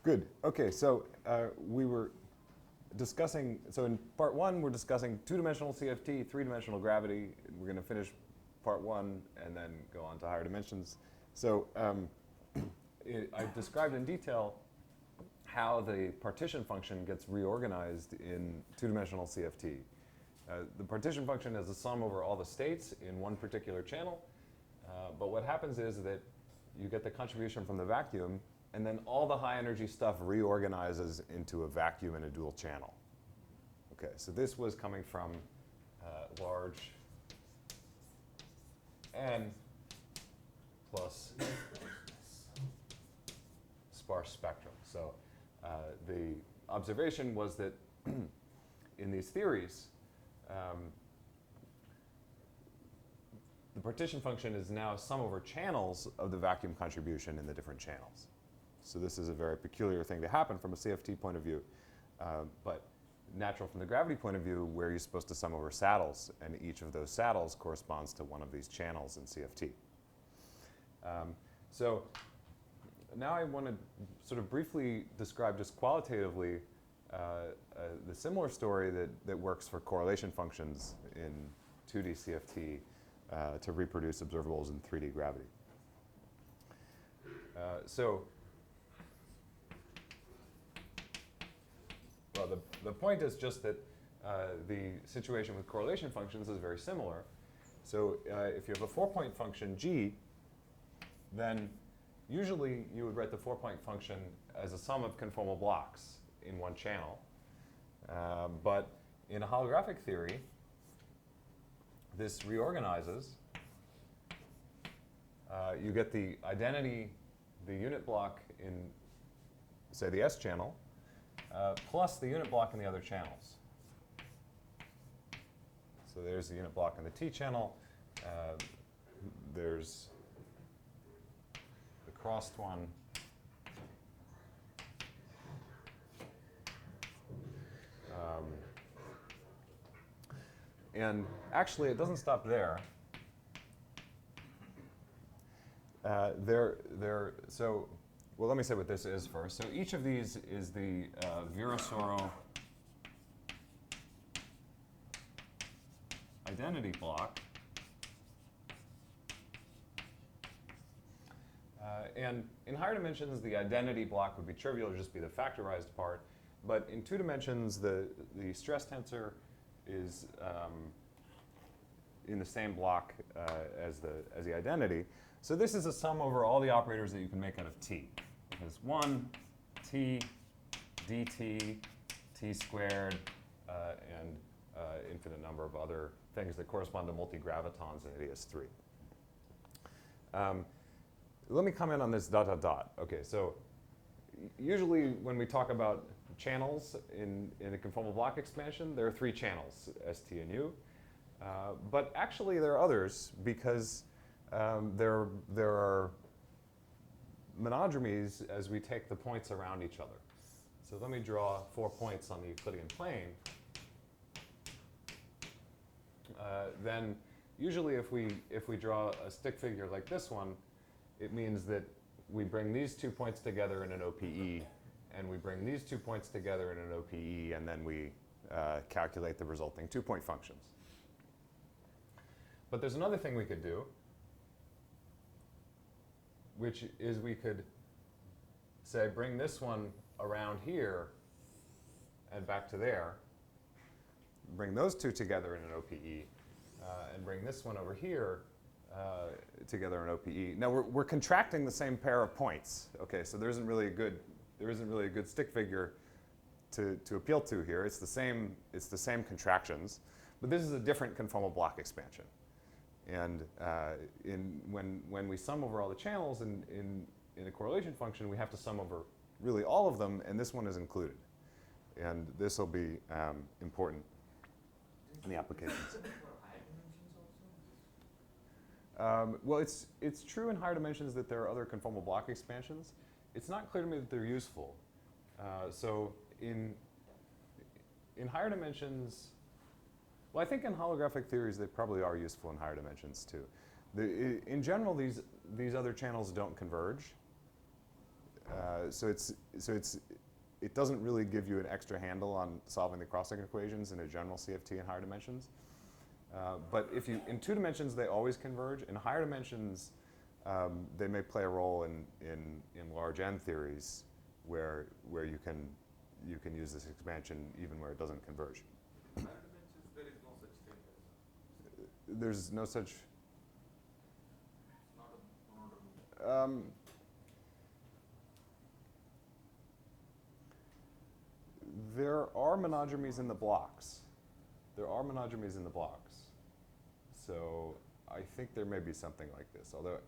Good. Okay, so we were discussing, so in part one, we're discussing two-dimensional CFT, three-dimensional gravity. We're going to finish part one and then go on to higher dimensions. So I've described in detail how the partition function gets reorganized in two-dimensional CFT. The partition function is a sum over all the states in one particular channel. But what happens is that you get the contribution from the vacuum, and then all the high energy stuff reorganizes into a vacuum in a dual channel. Okay, so this was coming from large N plus sparse spectrum. So the observation was that in these theories, the partition function is now sum over channels of the vacuum contribution in the different channels. So this is a very peculiar thing to happen from a CFT point of view, but natural from the gravity point of view, where you're supposed to sum over saddles, and each of those saddles corresponds to one of these channels in CFT. So now I want to sort of briefly describe just qualitatively the similar story that works for correlation functions in 2D CFT to reproduce observables in 3D gravity. Well, the point is just that the situation with correlation functions is very similar. So if you have a 4-point function g, then usually you would write the 4-point function as a sum of conformal blocks in one channel. But in a holographic theory, this reorganizes. You get the identity, the unit block in, say, the S channel, plus the unit block in the other channels. So there's the unit block in the T channel. There's the crossed one. And actually, it doesn't stop there. Well, let me say what this is first. So each of these is the Virasoro identity block. And in higher dimensions, the identity block would be trivial, it would just be the factorized part. But in 2 dimensions, the stress tensor is in the same block as the identity. So this is a sum over all the operators that you can make out of T. There's 1, T, dt, T squared, and infinite number of other things that correspond to multigravitons in ADS3. Let me comment on this dot, dot, dot. Okay, so usually when we talk about channels in a conformal block expansion, there are 3 channels, S, T, and U. But actually there are others, because there are monodromies as we take the points around each other. So let me draw 4 points on the Euclidean plane. Then usually if we draw a stick figure like this one, it means that we bring these 2 points together in an OPE, and we bring these 2 points together in an OPE, and then we calculate the resulting 2-point functions. But there's another thing we could do, which is we could say bring this one around here and back to there, bring those 2 together in an OPE, and bring this one over here together in OPE. Now we're contracting the same pair of points. Okay, so there isn't really a good stick figure to appeal to here. It's the same contractions, but this is a different conformal block expansion. And when we sum over all the channels in a correlation function, we have to sum over really all of them, and this one is included. And this will be important in the applications. Well, it's true in higher dimensions that there are other conformal block expansions. It's not clear to me that they're useful. So in higher dimensions, well, I think in holographic theories they probably are useful in higher dimensions too. In general, these other channels don't converge. It doesn't really give you an extra handle on solving the crossing equations in a general CFT in higher dimensions. But if you, in 2 dimensions, they always converge. In higher dimensions, they may play a role in large N theories where you can use this expansion even where it doesn't converge. In higher dimensions, there is no such thing as. There's no such. It's not a monodromy. There are monodromies in the blocks. There are monodromies in the blocks. So I think there may be something like this, although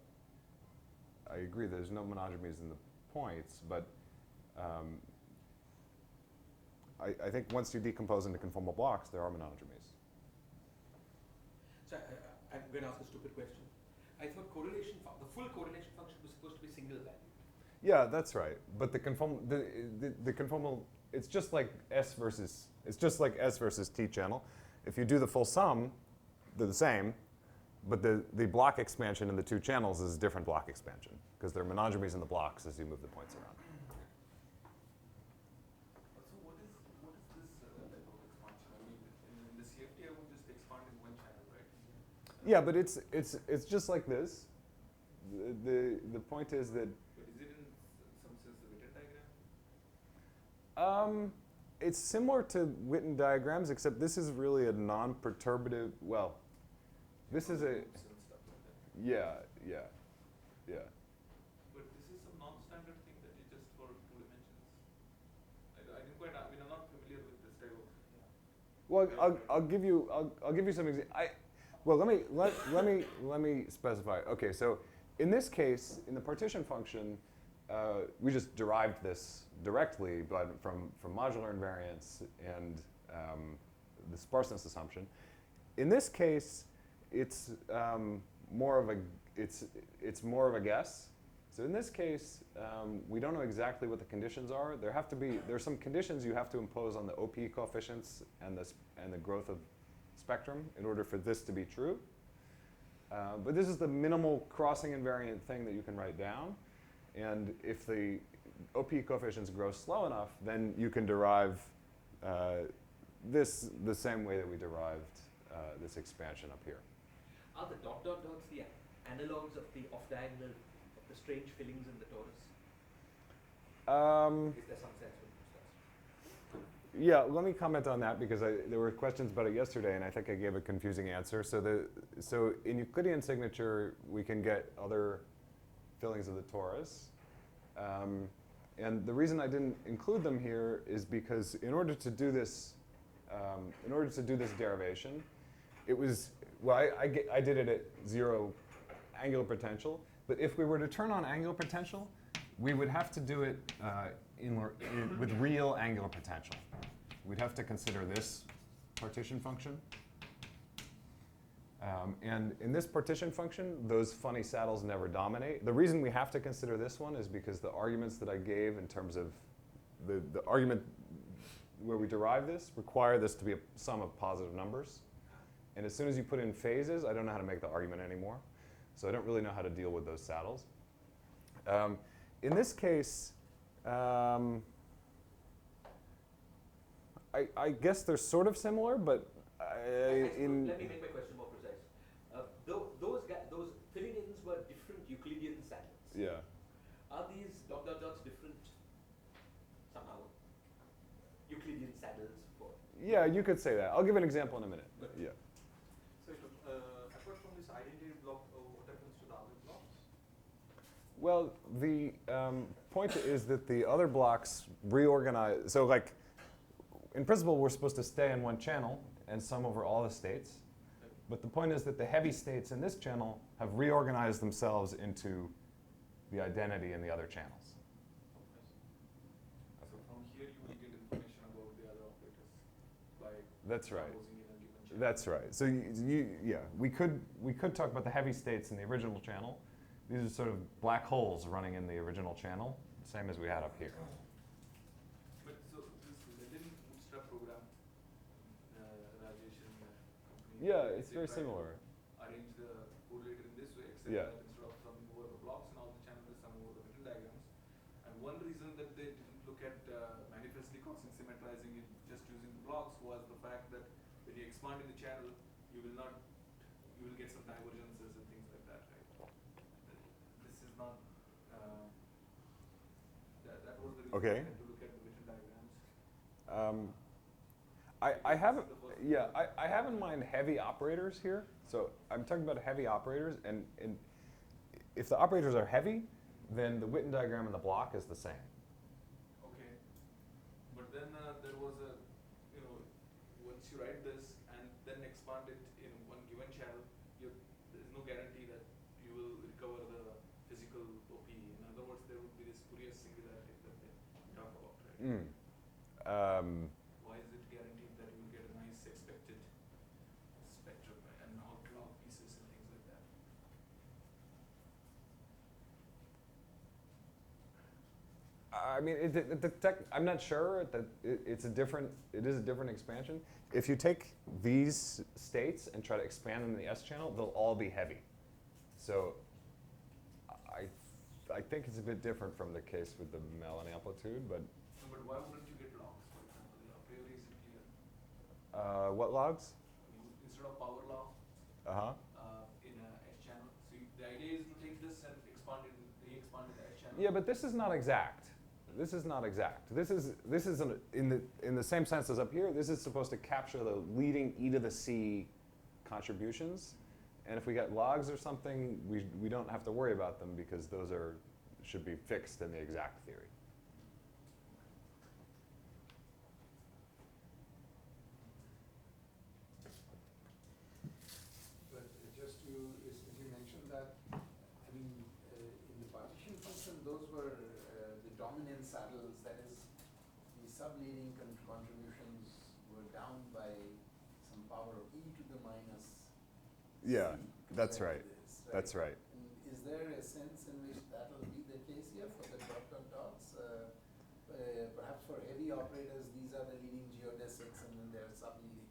I agree there's no monodromies in the points, but I think once you decompose into conformal blocks, there are monodromies. So I'm going to ask a stupid question. I thought the full correlation function was supposed to be single value. Yeah, that's right. But the conformal, it's just like S versus T channel. If you do the full sum, they're the same, but the block expansion in the 2 channels is a different block expansion because there are monodromies in the blocks as you move the points around. So what is this type of expansion? I mean, in the CFT, I would just expand in one channel, right? Yeah, but it's just like this. The point is that. But is it in some sense a Witten diagram? It's similar to Witten diagrams, except this is really a non-perturbative. Well, this is a. And stuff like that. Yeah. But this is some non-standard thing that you just for 2 dimensions. I didn't quite. I mean, I'm not familiar with this type of. Well, I'll give you some examples. Well, let me specify. Okay, so in this case, in the partition function, we just derived this directly, but from modular invariance and the sparseness assumption. In this case, it's more of a guess. So in this case, we don't know exactly what the conditions are. There's some conditions you have to impose on the OP coefficients and the growth of spectrum in order for this to be true. But this is the minimal crossing invariant thing that you can write down. And if the OP coefficients grow slow enough, then you can derive this the same way that we derived this expansion up here. Are the dot dots the analogs of the off-diagonal, of the strange fillings in the torus? Is there some sense with Bootstrap? Yeah, let me comment on that because there were questions about it yesterday, and I think I gave a confusing answer. So in Euclidean signature, we can get other fillings of the torus. And the reason I didn't include them here is because in order to do this derivation, it was, well, I did it at 0 angular potential, but if we were to turn on angular potential, we would have to do it with real angular potential. We'd have to consider this partition function. And in this partition function, those funny saddles never dominate. The reason we have to consider this one is because the arguments that I gave in terms of the argument where we derive this require this to be a sum of positive numbers. And as soon as you put in phases, I don't know how to make the argument anymore. So I don't really know how to deal with those saddles. In this case, I guess they're sort of similar, but Let me make my question more precise. Those filling-ins were different Euclidean saddles. yeah. Are these dot dot dots different somehow? Euclidean saddles for. Yeah, you could say that. I'll give an example in a minute. But yeah. So apart from this identity block, what happens to the other blocks? Well, the point is that the other blocks reorganize. So, like, in principle, we're supposed to stay in one channel and sum over all the states. But the point is that the heavy states in this channel have reorganized themselves into the identity in the other channels. So from here, you will get information about the other operators by That's right. composing in a given channel. That's right. So we could talk about the heavy states in the original channel. These are sort of black holes running in the original channel, same as we had up here. But so this Latin Bootstrap program, Rajesh and company. Yeah, it's they very try to similar. Arrange the correlator in this way, except Yeah. that instead of summing over the blocks and all the channels, they sum over the Witten diagrams. And one expanding the channel, you will get some divergences and things like that, right? This is not, that was the reason Okay. I had to look at the vision diagrams. I have, yeah, I have in mind heavy operators here. So I'm talking about heavy operators, and if the operators are heavy, then the Witten diagram in the block is the same. Okay, but then there was a, once you write this and then expand it in one given channel, there's no guarantee that you will recover the physical OPE. In other words, there would be this Fourier singularity that they talk about, right? Why is it guaranteed that you will get a nice expected spectrum and outlaw pieces and things like that? I mean, I'm not sure that it is a different expansion. If you take these states and try to expand them in the S channel, they'll all be heavy. So I think it's a bit different from the case with the Mellon amplitude, but. No, but why wouldn't you get logs, for example? A priori is it clear? What logs? Instead of power law in a S channel, so the idea is to take this and expand it, re-expand it in the S channel. Yeah, but this is not exact. This is not exact. This is in the same sense as up here. This is supposed to capture the leading e to the c contributions, and if we get logs or something, we don't have to worry about them because those should be fixed in the exact theory. But just to, as you mentioned that, I mean, in the partition function, those were the dominant saddles, that is, the subleading contributions were down by some power of e to the minus Yeah, c that's compared right. to this, That's right. And is there a sense in which that will be the case here for the dots? Perhaps for heavy operators, these are the leading geodesics and then they're subleading.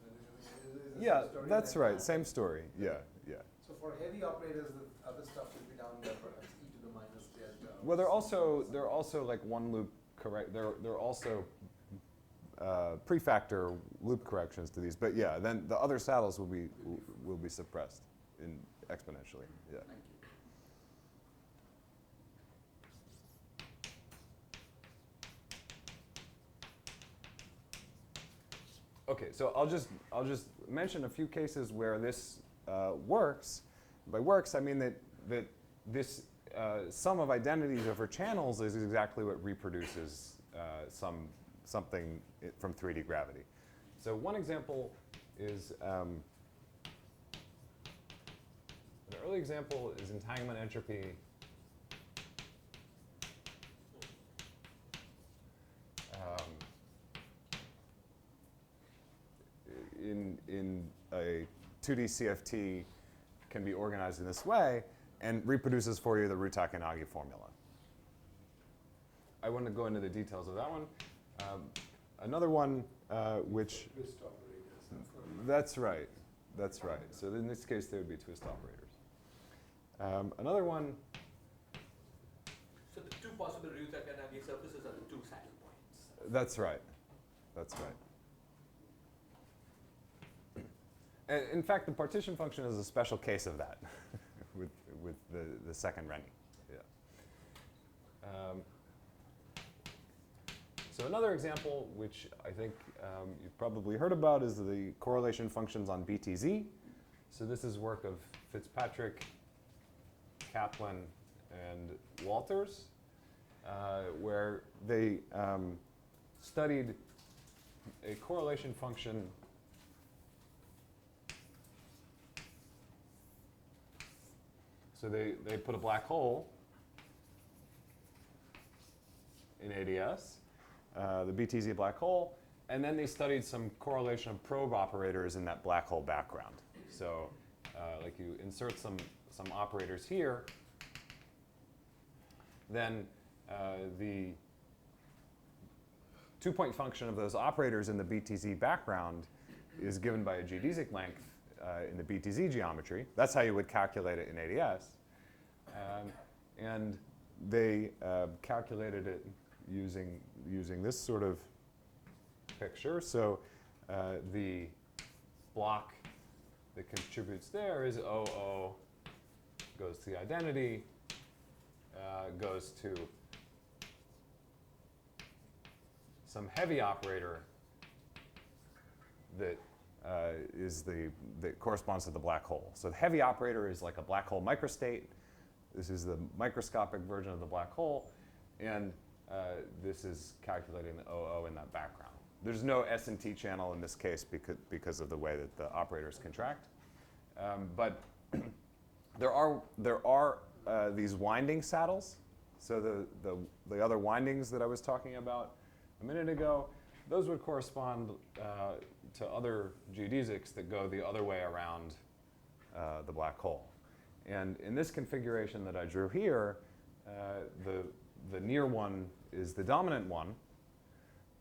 Is this Yeah, a story that's like right. that? Same story. Yeah, yeah. So for heavy operators, the other stuff will be down there, perhaps e to the minus delta. Well, they're also like one loop correct. They're also prefactor loop corrections to these. But yeah, then the other saddles will be suppressed exponentially. Yeah. Thank you. Okay, so I'll just mention a few cases where this works. By works, I mean that this sum of identities over channels is exactly what reproduces something from 3D gravity. So one example is an early example is entanglement entropy. In a 2D CFT can be organized in this way and reproduces for you the Rutak-Inagi formula. I want to go into the details of that one. Another one which... Twist operators. That's right. That's right. So in this case, they would be twist operators. Another one... So the two possible Rutak-Inagi surfaces are the two saddle points. That's right. That's right. And in fact, the partition function is a special case of that with the second Renyi. Yeah. So another example, which I think you've probably heard about, is the correlation functions on BTZ. So this is work of Fitzpatrick, Kaplan, and Walters, where they studied a correlation function So they put a black hole in ADS, the BTZ black hole, and then they studied some correlation of probe operators in that black hole background. So like you insert some operators here, then the two-point function of those operators in the BTZ background is given by a geodesic length in the BTZ geometry. That's how you would calculate it in ADS. And they calculated it using this sort of picture. So the block that contributes there is OO, goes to the identity, goes to some heavy operator that that corresponds to the black hole. So the heavy operator is like a black hole microstate. This is the microscopic version of the black hole, and this is calculating the OO in that background. There's no S&T channel in this case because of the way that the operators contract. But there are these winding saddles. So the other windings that I was talking about a minute ago, those would correspond to other geodesics that go the other way around the black hole. And in this configuration that I drew here, the near one is the dominant one.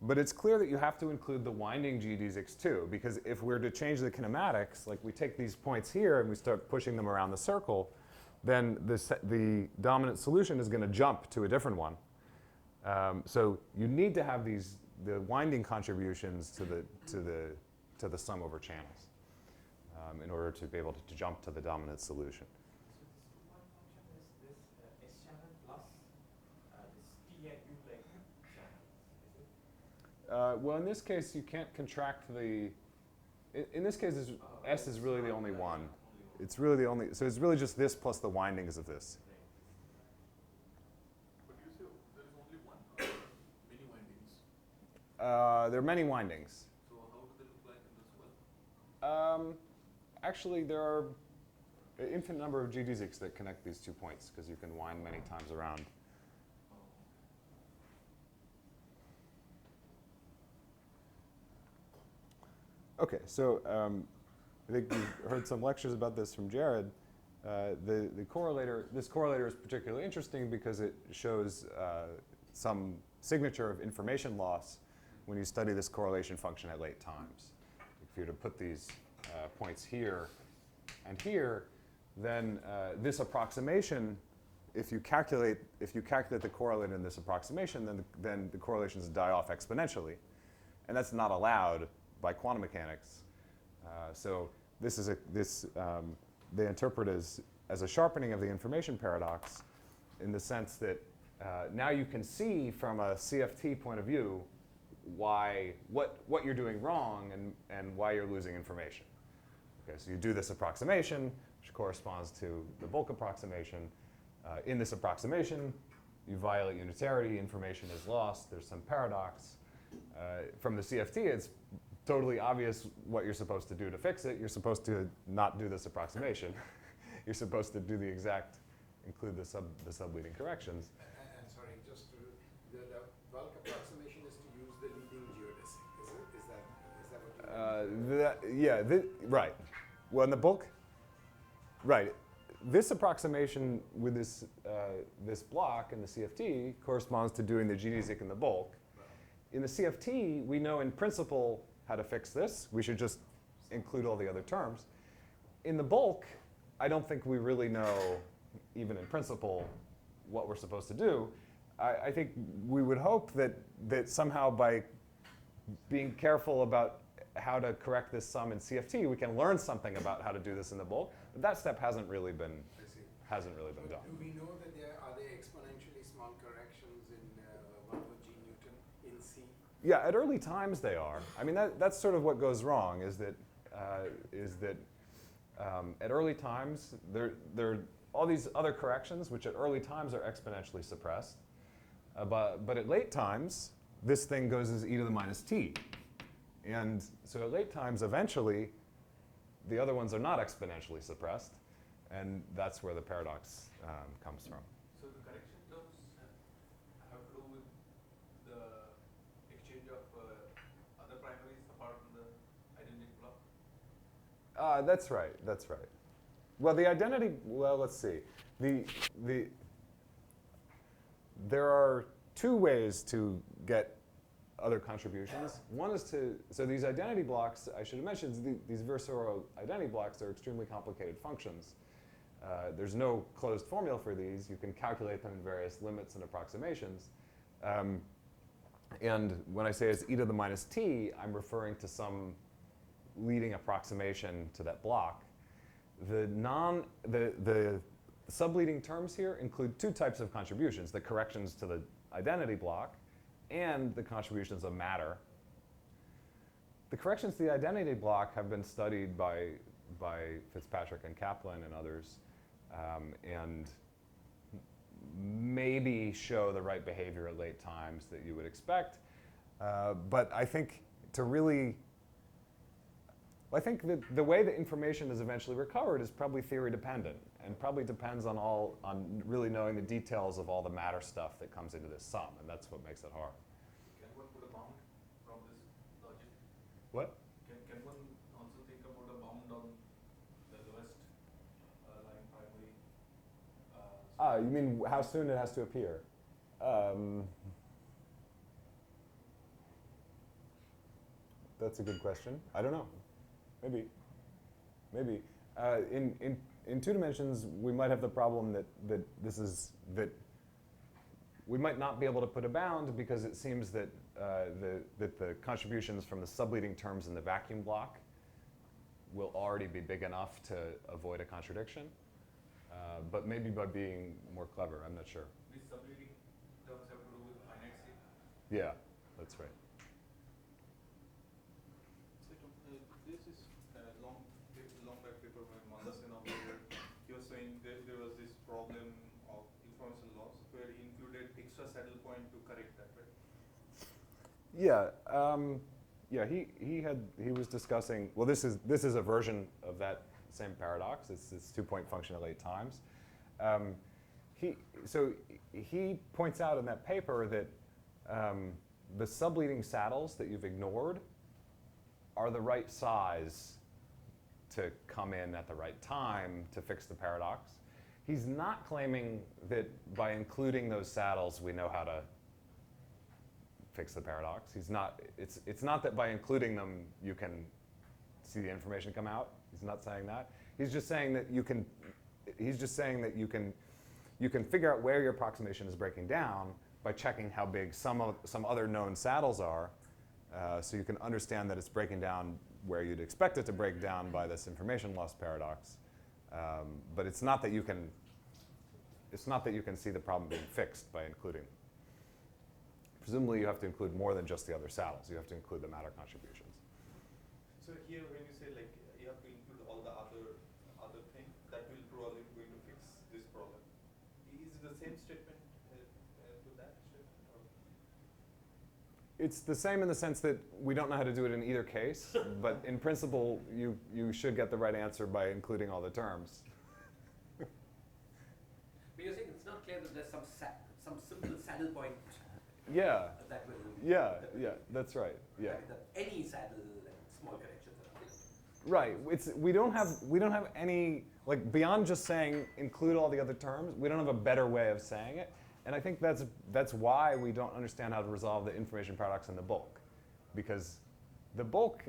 But it's clear that you have to include the winding geodesics too, because if we're to change the kinematics, like we take these points here and we start pushing them around the circle, then the dominant solution is going to jump to a different one. So you need to have the winding contributions to the sum over channels in order to be able to jump to the dominant solution. So this function is this S channel plus this T and U like channel, is it? Well, in this case, you can't contract the. In this case, S is really the only one. It's really the only. So it's really just this plus the windings of this. But you say there is only one or many windings. There are many windings. So how do they look like in this well? Actually, there are an infinite number of geodesics that connect these 2 points because you can wind many times around. Okay, so I think you've heard some lectures about this from Jared. This correlator is particularly interesting because it shows some signature of information loss when you study this correlation function at late times. If you were to put these points here and here, then this approximation, if you calculate the correlate in this approximation, then the correlations die off exponentially, and that's not allowed by quantum mechanics. So they interpret as a sharpening of the information paradox, in the sense that now you can see from a CFT point of view what you're doing wrong and why you're losing information. Okay, so you do this approximation, which corresponds to the bulk approximation. In this approximation, you violate unitarity, information is lost, there's some paradox. From the CFT, it's totally obvious what you're supposed to do to fix it. You're supposed to not do this approximation. You're supposed to do include the subleading corrections. And sorry, just to, the bulk approximation is to use the leading geodesic, is that what you mean? Right. Well, in the bulk, right. This approximation with this block in the CFT corresponds to doing the geodesic in the bulk. In the CFT, we know in principle how to fix this. We should just include all the other terms. In the bulk, I don't think we really know, even in principle, what we're supposed to do. I think we would hope that somehow by being careful about how to correct this sum in CFT, we can learn something about how to do this in the bulk. But that step hasn't really been done. Do we know that are there exponentially small corrections in 1 over G Newton in C? Yeah, at early times they are. I mean, that's sort of what goes wrong, is that at early times there are all these other corrections which at early times are exponentially suppressed. But at late times, this thing goes as e to the minus t. And so at late times, eventually, the other ones are not exponentially suppressed. And that's where the paradox comes from. So the correction terms have to do with the exchange of other primaries apart from the identity block? That's right. That's right. Well, the identity. Well, let's see. There are 2 ways to get other contributions. One is so these identity blocks, I should have mentioned, these Virasoro identity blocks are extremely complicated functions. There's no closed formula for these. You can calculate them in various limits and approximations. And when I say it's e to the minus t, I'm referring to some subleading approximation to that block. The subleading terms here include two types of contributions: the corrections to the identity block and the contributions of matter. The corrections to the identity block have been studied by Fitzpatrick and Kaplan and others, and maybe show the right behavior at late times that you would expect. But I think I think that the way that information is eventually recovered is probably theory dependent, and probably depends on really knowing the details of all the matter stuff that comes into this sum, and that's what makes it hard. Can one put a bound from this logic? What? Can one also think about a bound on the lowest line primary? You mean how soon it has to appear? That's a good question. I don't know. Maybe. In 2 dimensions, we might have the problem that we might not be able to put a bound because it seems that the contributions from the subleading terms in the vacuum block will already be big enough to avoid a contradiction. But maybe by being more clever, I'm not sure. These subleading terms have to do with finite state. Yeah, that's right. This is a long back paper by Mandasena where he was saying that there was this problem of information loss where he included extra saddle point to correct that, right? Yeah, he was discussing. Well, this is a version of that same paradox. It's this 2-point function at late times. He points out in that paper that the subleading saddles that you've ignored are the right size to come in at the right time to fix the paradox. He's not claiming that by including those saddles we know how to fix the paradox. It's not that by including them you can see the information come out. He's not saying that. He's just saying that you can figure out where your approximation is breaking down by checking how big some other known saddles are. So you can understand that it's breaking down where you'd expect it to break down by this information loss paradox. But it's not that you can see the problem being fixed by including them. Presumably you have to include more than just the other saddles. You have to include the matter contributions. So here when you say like you have to include all the other things, that will probably going to fix this problem. Is it the same statement to that statement? Or? It's the same in the sense that we don't know how to do it in either case, but in principle, you should get the right answer by including all the terms. But you're saying it's not clear that there's some simple saddle point Yeah. that will. Yeah, that's right. Yeah. That any saddle and small corrections are. Right. We don't have any, like, beyond just saying include all the other terms. We don't have a better way of saying it. And I think that's why we don't understand how to resolve the information paradox in the bulk, because the bulk,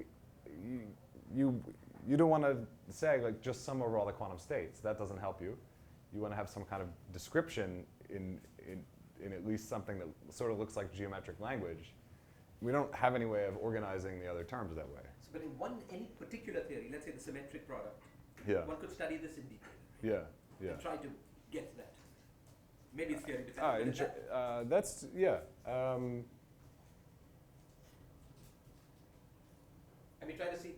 you don't want to say like just sum over all the quantum states. That doesn't help you. You want to have some kind of description in at least something that sort of looks like geometric language. We don't have any way of organizing the other terms that way. So, but in any particular theory, let's say the symmetric product, Yeah. one could study this in detail. Yeah. And try to get that. Maybe it's theory dependent. That's, yeah. I mean, try to see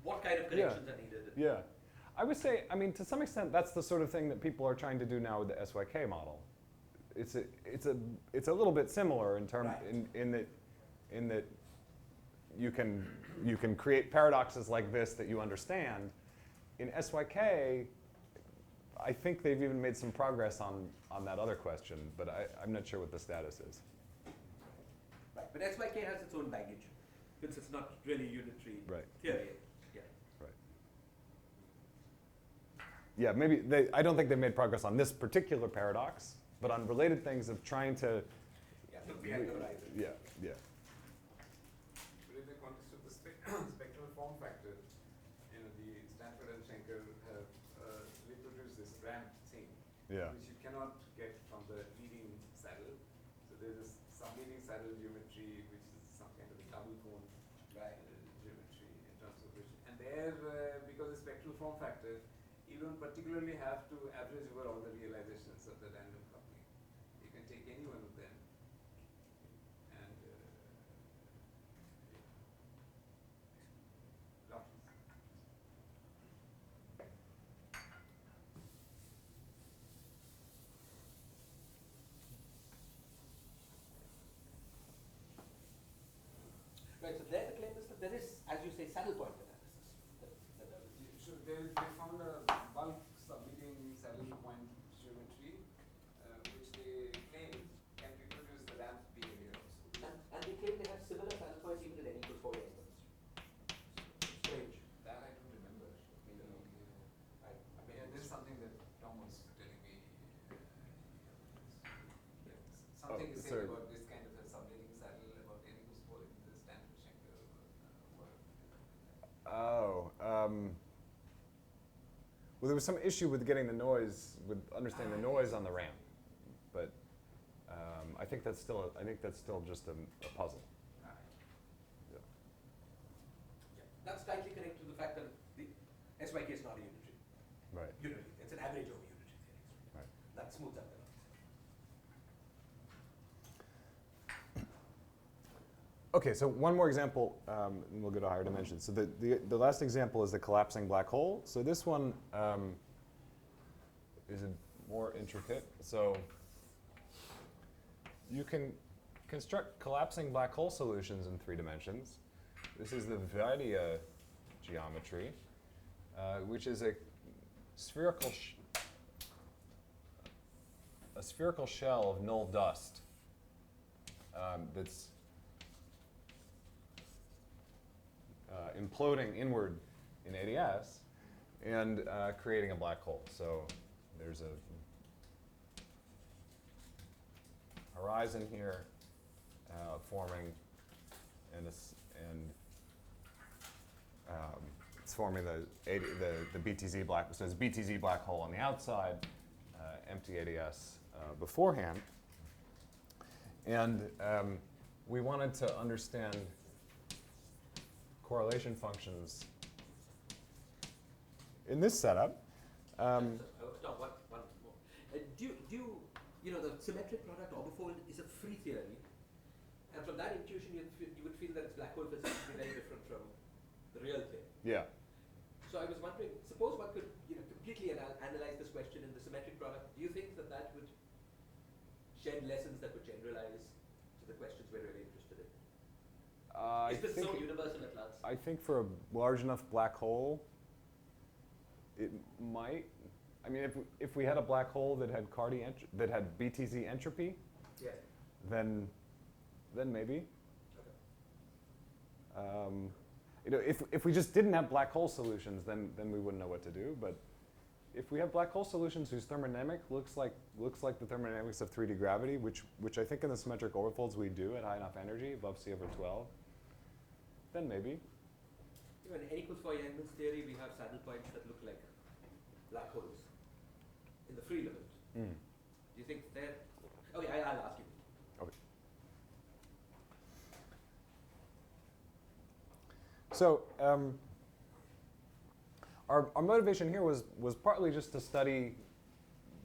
what kind of corrections are needed. Yeah. I would say, I mean, to some extent, that's the sort of thing that people are trying to do now with the SYK model. It's a little bit similar in terms Right. in that you can create paradoxes like this that you understand. In SYK, I think they've even made some progress on that other question, but I'm not sure what the status is. Right, but SYK has its own baggage, since it's not really unitary theory. Yeah. Right. Yeah, maybe I don't think they've made progress on this particular paradox, but on related things of trying to. Yeah, look behind the horizon. Yeah. But in the context of the spectral form factor, the Stanford and Schenker have reproduced this ramp thing, Yeah. which you cannot get from the leading saddle. So there's this subleading saddle geometry, which is some kind of a double cone Right. geometry in transformation. And there, because the spectral form factor, you don't particularly have to average over all the realizations of the random coupling. You can take any one of them and lossless. Right, so there the claim is that there is, as you say, saddle point analysis. So they found a bulk subleading saddle point geometry, which they claim can reproduce the ramp behavior also. And they claim they have similar saddle points even in n equals 4 angles. Strange. That I don't remember. This is something that Tom was telling me. Something is said about this kind of a subleading saddle about n equals 4 in the standard Schenker work. Oh. Well, there was some issue with getting the noise, with understanding the noise on the ramp, but I think that's still just a puzzle. Yeah. Yeah. That's tightly connected to the fact that the SYK is not a unitary. Right. Unity. It's an average over unitary theory. Right. That smooths out the noise. Okay, so one more example, and we'll go to higher dimensions. So the last example is the collapsing black hole. So this one is more intricate. So you can construct collapsing black hole solutions in 3 dimensions. This is the Vaidya geometry, which is a spherical shell of null dust that's imploding inward in ADS and creating a black hole. So there's a horizon here forming, and it's forming the BTZ black. So it's BTZ black hole on the outside, empty ADS beforehand, and we wanted to understand correlation functions in this setup. Tom, one more. You know, the symmetric product orbifold is a free theory, and from that intuition, you would feel that its black hole physics would be very different from the real thing. Yeah. So I was wondering, suppose one could, completely analyze this question in the symmetric product. Do you think that that would shed lessons that would generalize to the questions we're really interested in? Is this so universal at large? I think for a large enough black hole, it might. I mean, if we had a black hole that had that had BTZ entropy, yeah, then maybe. Okay. If we just didn't have black hole solutions, then we wouldn't know what to do. But if we have black hole solutions whose thermodynamic looks like the thermodynamics of 3D gravity, which I think in the symmetric orbifolds we do at high enough energy, above C/12, then maybe. In n equals 4 Youngman's theory, we have saddle points that look like black holes in the free limit. Do you think they're... Okay, I'll ask you. Okay. So our motivation here was partly just to study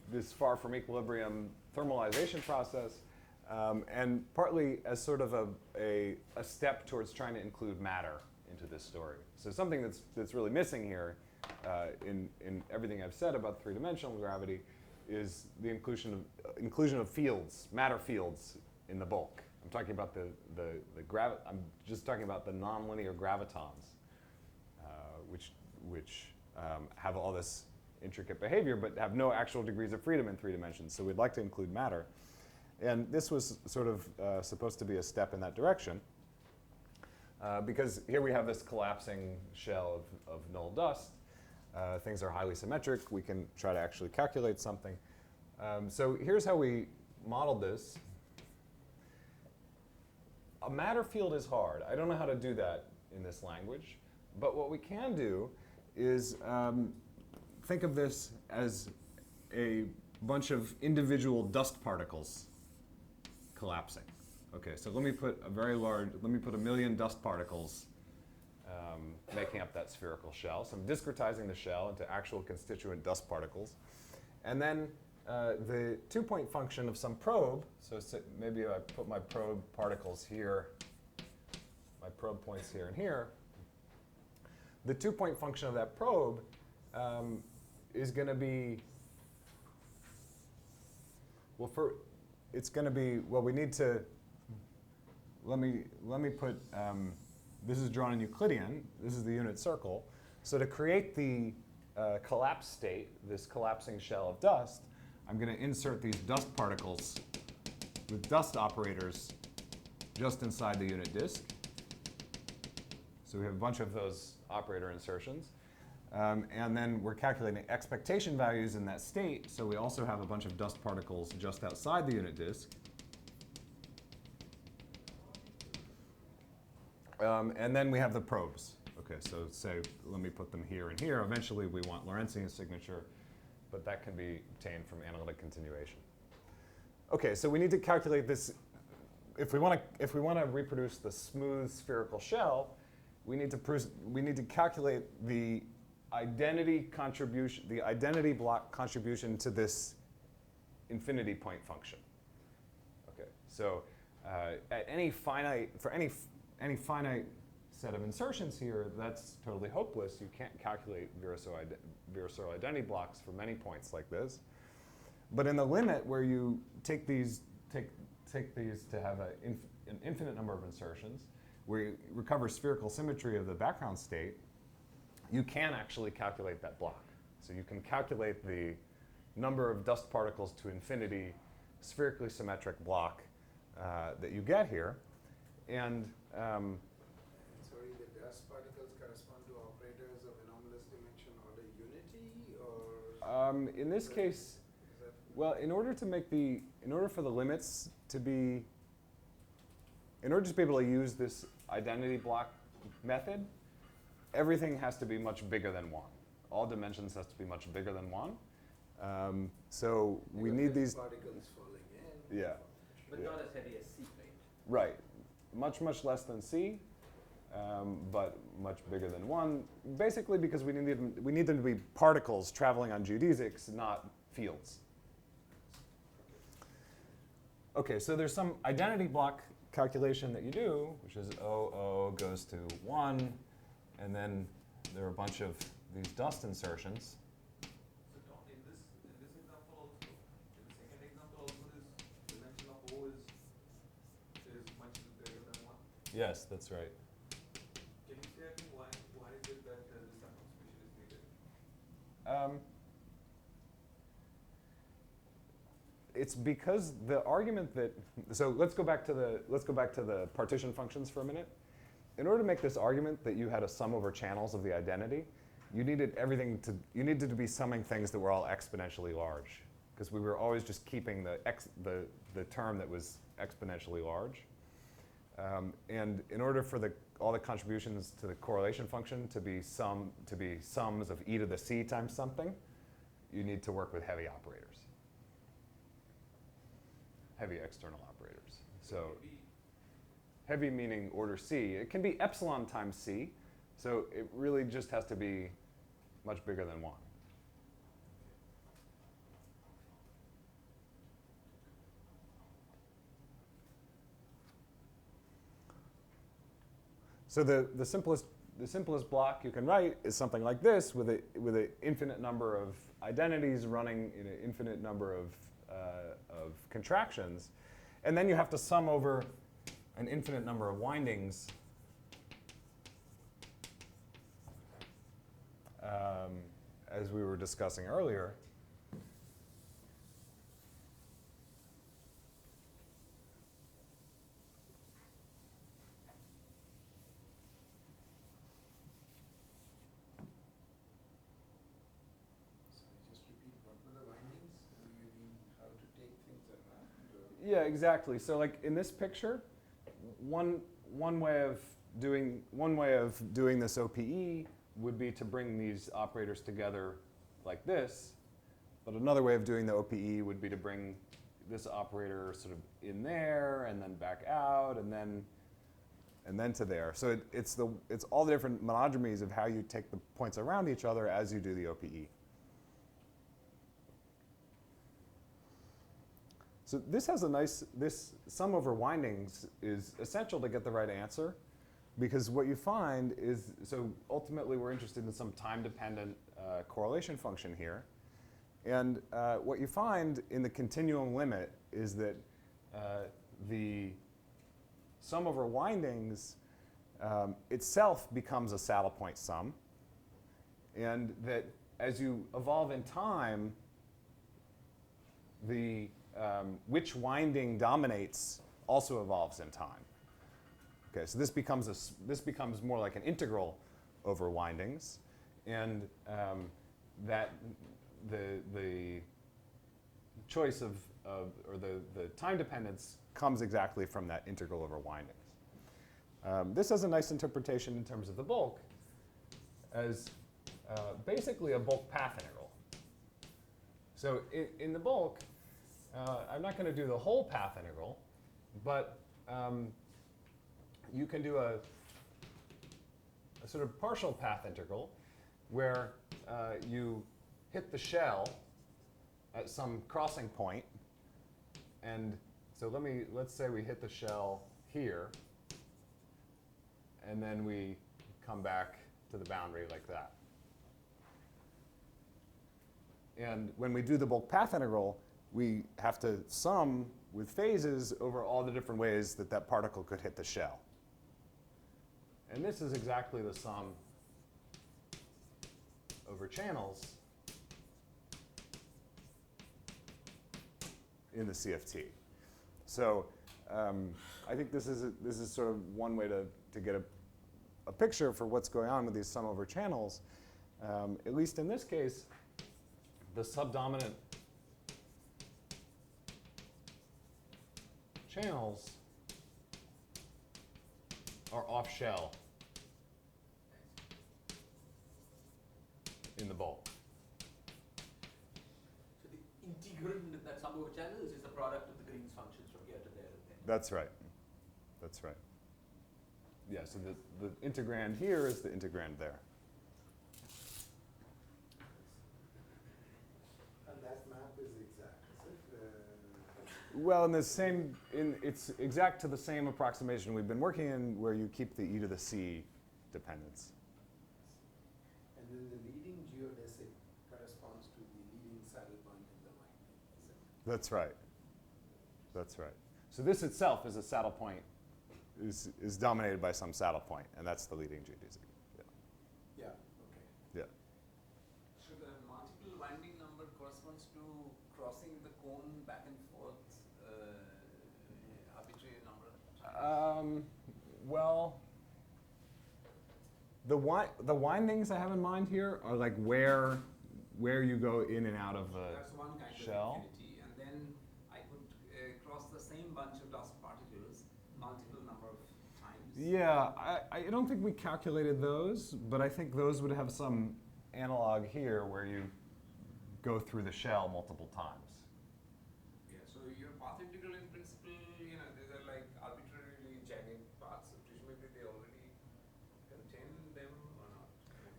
this far from equilibrium thermalization process, and partly as sort of a step towards trying to include matter into this story. So something that's really missing here in everything I've said about 3-dimensional gravity is the inclusion of fields, matter fields in the bulk. I'm talking about I'm just talking about the nonlinear gravitons, which have all this intricate behavior, but have no actual degrees of freedom in 3 dimensions. So we'd like to include matter, and this was sort of supposed to be a step in that direction, because here we have this collapsing shell of null dust. Things are highly symmetric. We can try to actually calculate something. So here's how we modeled this. A matter field is hard. I don't know how to do that in this language. But what we can do is think of this as a bunch of individual dust particles collapsing. Okay, so let me put a 1 million dust particles making up that spherical shell. So I'm discretizing the shell into actual constituent dust particles. And then the 2-point function of some probe, so maybe I put my probe particles here, my probe points here and here. The 2-point function of that probe is going to be, well, it's going to be, well, we need to, let me put, this is drawn in Euclidean, this is the unit circle. So to create the collapse state, this collapsing shell of dust, I'm going to insert these dust particles with dust operators just inside the unit disk. So we have a bunch of those operator insertions. And then we're calculating expectation values in that state, so we also have a bunch of dust particles just outside the unit disk. And then we have the probes. Okay, so say, let me put them here and here. Eventually we want Lorentzian signature, but that can be obtained from analytic continuation. Okay, so we need to calculate this. If we want to reproduce the smooth spherical shell, we need to calculate the identity contribution, the identity block contribution to this infinity point function. Okay, so at any finite, for any finite set of insertions here, that's totally hopeless. You can't calculate Virasoro identity blocks for many points like this. But in the limit where you take these to have an infinite number of insertions, where you recover spherical symmetry of the background state, you can actually calculate that block. So you can calculate the number of dust particles to infinity spherically symmetric block that you get here. And sorry, the dust particles correspond to operators of anomalous dimension order unity, or? In this case, well, in order for the limits to be, in order to be able to use this identity block method, everything has to be much bigger than 1. All dimensions has to be much bigger than 1. So we need these particles falling in. Yeah. But Yeah. not as heavy as C plate. Right. Much, much less than C, but much bigger than 1. Basically because we need them to be particles traveling on geodesics, not fields. Okay, so there's some identity block calculation that you do, which is O goes to 1, and then there are a bunch of these dust insertions. So Tom, in this example also, in the second example also, this dimension of O is much greater than 1. Yes, that's right. Can you say again why is it that this approximation is needed? It's because the argument that, so let's go back to the partition functions for a minute. In order to make this argument that you had a sum over channels of the identity, you needed to be summing things that were all exponentially large, because we were always just keeping the term that was exponentially large. And in order for all the contributions to the correlation function to be sums of e to the c times something, you need to work with heavy operators. Heavy external operators. So heavy meaning order C. It can be epsilon times C, so it really just has to be much bigger than 1. So the simplest block you can write is something like this, with an infinite number of identities running in an infinite number of contractions, and then you have to sum over an infinite number of windings as we were discussing earlier. Yeah, exactly. So like in this picture, one way of doing this OPE would be to bring these operators together like this. But another way of doing the OPE would be to bring this operator sort of in there and then back out, and then and then to there. So it's all the different monodromies of how you take the points around each other as you do the OPE. So this has this sum over windings is essential to get the right answer, because what you find is, so ultimately we're interested in some time-dependent correlation function here. And what you find in the continuum limit is that the sum over windings itself becomes a saddle point sum, and that as you evolve in time, the which winding dominates also evolves in time. Okay, so this becomes more like an integral over windings, and that the choice of or the time dependence comes exactly from that integral over windings. This has a nice interpretation in terms of the bulk as basically a bulk path integral. So in the bulk, I'm not going to do the whole path integral, but you can do a sort of partial path integral where you hit the shell at some crossing point. And so let's say we hit the shell here, and then we come back to the boundary like that. And when we do the bulk path integral, we have to sum with phases over all the different ways that that particle could hit the shell. And this is exactly the sum over channels in the CFT. So I think this is sort of one way to get a picture for what's going on with these sum over channels. At least in this case, the subdominant channels are off shell in the bulk. So the integrand of that sum over channels is the product of the Green's functions from here to there and there. That's right. That's right. Yeah, so the integrand here is the integrand there. And that map is exact, is it? Well, it's exact to the same approximation we've been working in, where you keep the e to the c dependence. And then the leading geodesic corresponds to the leading saddle point in the winding, is it? That's right. That's right. So this itself is a saddle point, is dominated by some saddle point, and that's the leading geodesic. Yeah. Yeah, okay. Yeah. So the multiple winding number corresponds to crossing the cone back and forth arbitrary number? Well, the windings I have in mind here are like where you go in and out of the That's one kind shell. of infinity, and then I could cross the same bunch of dust particles multiple number of times. Yeah, I don't think we calculated those, but I think those would have some analog here where you go through the shell multiple times. Yeah, so your path integral in principle, these are like arbitrarily jagged paths, so presumably they already contain them or not?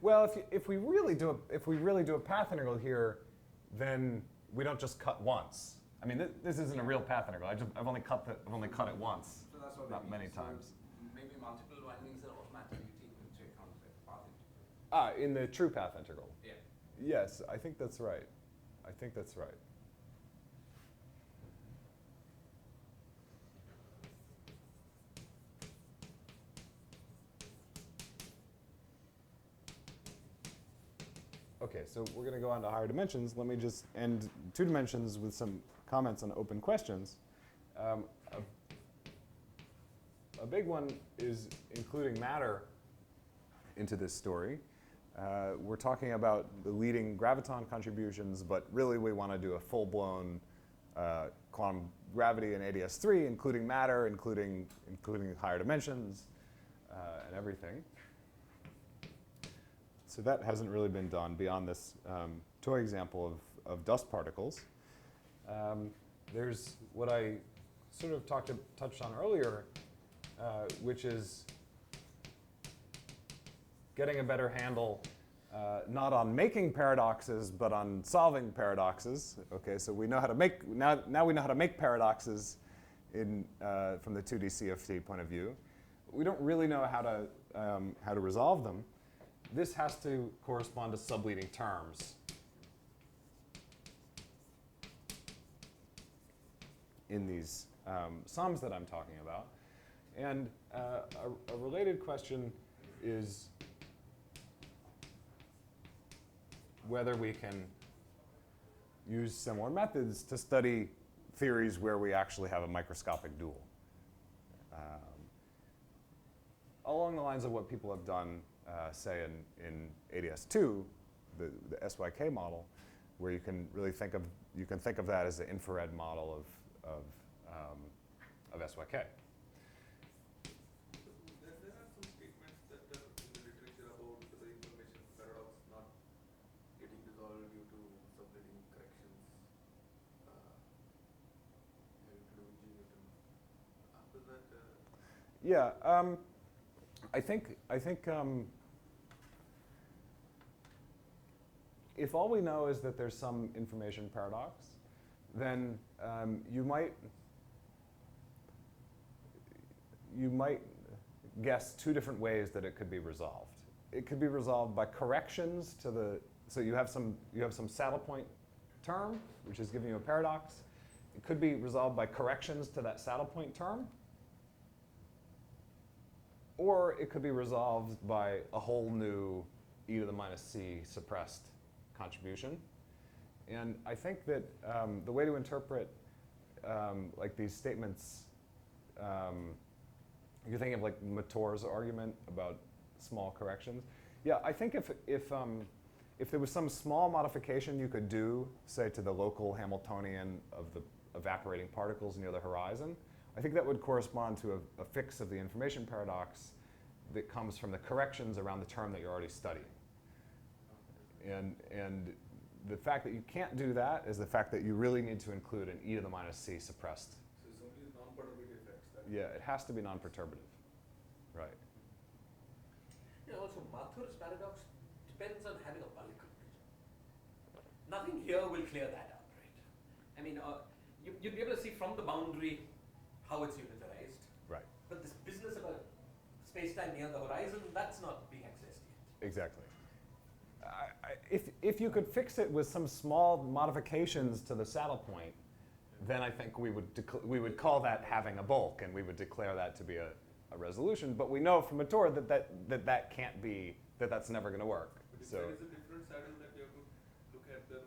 Well, if we really do a path integral here, then we don't just cut once. I mean, this isn't a real path integral. I've only cut it once, So that's what not I mean. many So times. maybe multiple windings are automatically taken into account by the path integral. In the true path integral. Yeah. Yes, I think that's right. I think that's right. Okay, so we're going to go on to higher dimensions. Let me just end 2 dimensions with some comments on open questions. A big one is including matter into this story. We're talking about the leading graviton contributions, but really we want to do a full-blown quantum gravity in ADS3, including matter, including higher dimensions, and everything. So that hasn't really been done beyond this toy example of dust particles. There's what I sort of touched on earlier, which is getting a better handle not on making paradoxes, but on solving paradoxes. Okay, so we know how to make, now we know how to make paradoxes from the 2D CFT point of view. We don't really know how to resolve them. This has to correspond to subleading terms in these sums that I'm talking about. And a related question is whether we can use similar methods to study theories where we actually have a microscopic dual. Along the lines of what people have done, say in ADS2, the SYK model, where you can really think of that as the infrared model of SYK. There are some statements that are in the literature about the information paradox not getting resolved due to subleading corrections. Maybe to G Newton. After that, Yeah, I think if all we know is that there's some information paradox, then you might guess two different ways that it could be resolved. It could be resolved by corrections to the, so you have some saddle point term, which is giving you a paradox. It could be resolved by corrections to that saddle point term. Or it could be resolved by a whole new e to the minus c suppressed contribution. And I think that the way to interpret like these statements, you're thinking of like Mator's argument about small corrections. Yeah, I think if there was some small modification you could do, say to the local Hamiltonian of the evaporating particles near the horizon, I think that would correspond to a fix of the information paradox that comes from the corrections around the term that you're already studying. And the fact that you can't do that is the fact that you really need to include an e to the minus c suppressed. so it's only non-perturbative effects. That Yeah, it has to be non-perturbative. Right. Also, Mathur's paradox depends on having a bulk temperature. Nothing here will clear that out, right? I mean, you'd be able to see from the boundary how it's unitarized. Right. But this business about space-time near the horizon, that's not being accessed yet. Exactly. If you could fix it with some small modifications to the saddle point, then I think we would call that having a bulk, and we would declare that to be a resolution. But we know from Mator that can't be, that's never going to work. But if So there is a different saddle that you have to look at, then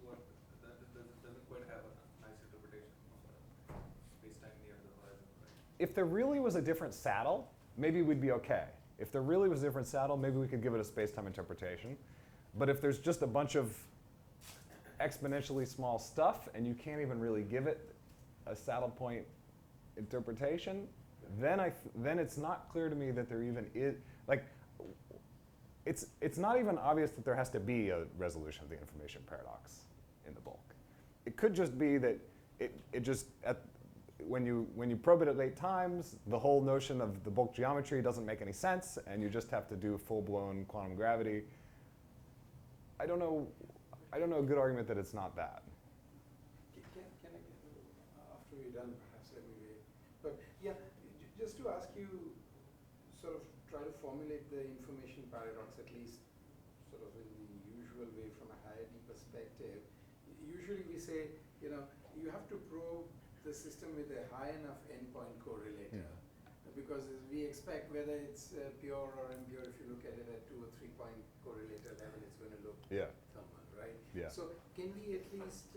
what that doesn't quite have a nice interpretation of space-time near the horizon, right? if there really was a different saddle, maybe we'd be okay. If there really was a different saddle, maybe we could give it a space-time interpretation. But if there's just a bunch of exponentially small stuff and you can't even really give it a saddle point interpretation, then it's not clear to me that there even is, like, it's not even obvious that there has to be a resolution of the information paradox in the bulk. It could just be that it just, when you probe it at 8 times, the whole notion of the bulk geometry doesn't make any sense, and you just have to do full-blown quantum gravity. I don't know a good argument that it's not that. Can I get, after we're done, perhaps let me wait. But yeah, just to ask you, sort of try to formulate the information paradox, at least sort of in the usual way from a hierarchy perspective. Usually we say, you have to probe the system with a high enough endpoint correlator. Yeah. Because we expect whether it's pure or impure, if you look at it at 2 or 3 point correlator level, it's going to look thermal, right? Yeah. So can we at least,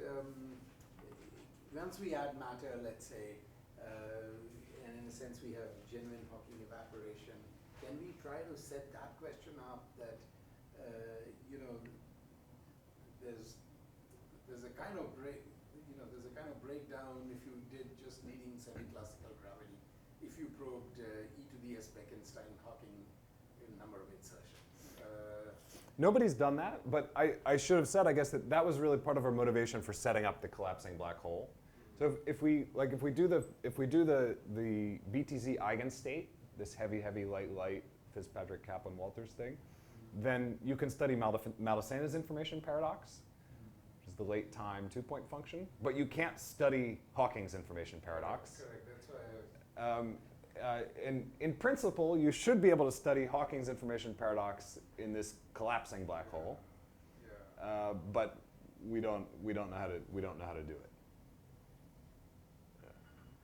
once we add matter, let's say, and in a sense we have genuine Hawking evaporation, can we try to set that question up that, there's a kind of breakdown if you did just leading semi-classical gravity, if you probed e to the s Bekenstein Hawking number of insertions. Nobody's done that, but I should have said, I guess, that was really part of our motivation for setting up the collapsing black hole. So if we do the BTZ eigenstate, this heavy light Fitzpatrick Kaplan Walters thing, then you can study Maldasena's information paradox, which is the late time 2-point function, but you can't study Hawking's information paradox. Correct. That's why In principle, you should be able to study Hawking's information paradox in this collapsing black hole, but we don't know how to do it.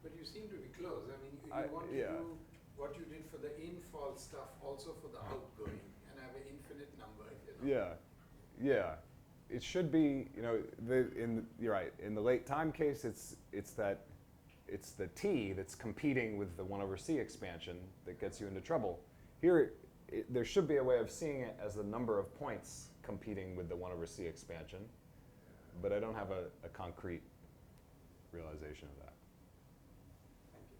But you seem to be close. I mean, you want to do what you did for the infall stuff also for the outgoing and have an infinite number. You know? Yeah. It should be, you're right. In the late time case, it's the T that's competing with the 1/c expansion that gets you into trouble. Here, there should be a way of seeing it as the number of points competing with the 1/c expansion, but I don't have a concrete realization of that. Thank you.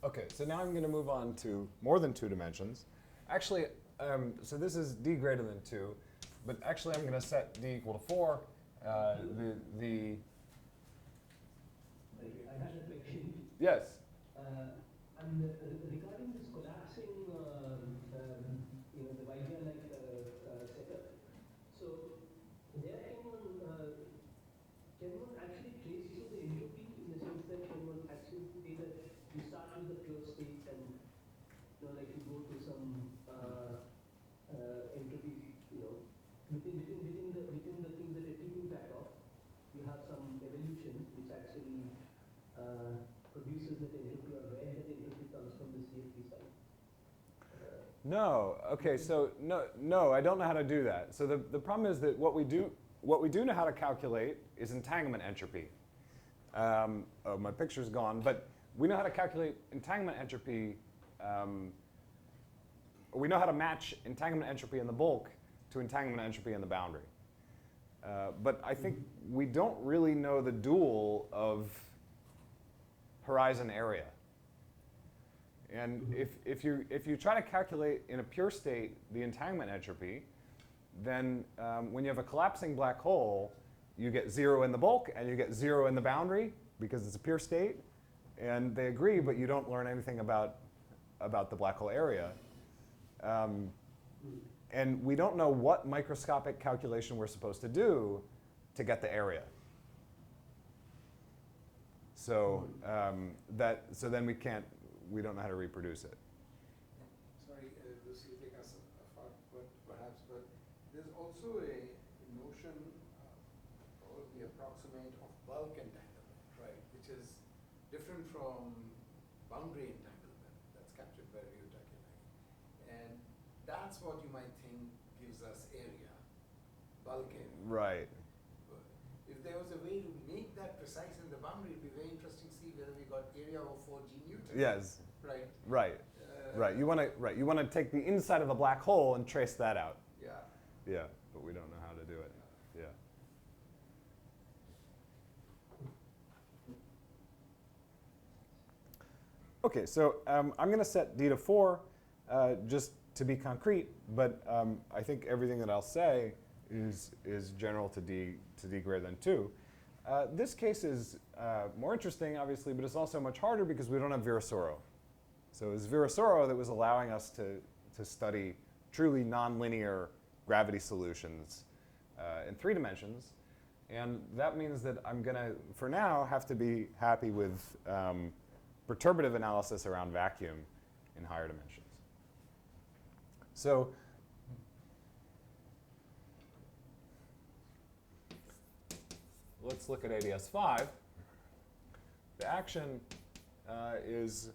Okay, so now I'm going to move on to more than 2 dimensions. Actually, so this is d greater than 2, but actually I'm going to set d equal to 4. I had a question. Yes. And regarding this collapsing, the Weidner-like setup, so there can one actually trace the entropy in the sense that can one actually say that you start with the pure state and you go to some entropy, within the things that attribute that off, you have some evolution which actually produces that entropy, or where that entropy comes from this DFT side. No. Okay. So no, I don't know how to do that. So the problem is that what we do know how to calculate is entanglement entropy. Oh, my picture's gone, but we know how to calculate entanglement entropy. We know how to match entanglement entropy in the bulk to entanglement entropy in the boundary. But I think we don't really know the dual of horizon area. And if you try to calculate in a pure state the entanglement entropy, then when you have a collapsing black hole, you get 0 in the bulk and you get 0 in the boundary because it's a pure state. And they agree, but you don't learn anything about the black hole area. And we don't know what microscopic calculation we're supposed to do to get the area. So so then we don't know how to reproduce it. Sorry, this will take us apart, perhaps, but there's also a notion, probably approximate, of bulk entanglement, right, which is different from boundary entanglement that's captured by Ryutakinai. And that's what you might think gives us area, bulk area. Right. If there was a way to make that precise in the boundary, it'd be very interesting to see whether we got area of 4G Newton. Yes. Right. Right. Right. You want to take the inside of the black hole and trace that out. Yeah. Yeah, but we don't know how to do it. Yeah. Okay, so I'm going to set d to 4 just to be concrete, but I think everything that I'll say is general to d greater than 2. This case is more interesting, obviously, but it's also much harder because we don't have Virasoro. So it's Virasoro that was allowing us to study truly nonlinear gravity solutions in 3 dimensions. And that means that I'm going to, for now, have to be happy with perturbative analysis around vacuum in higher dimensions. So let's look at ADS5. The action is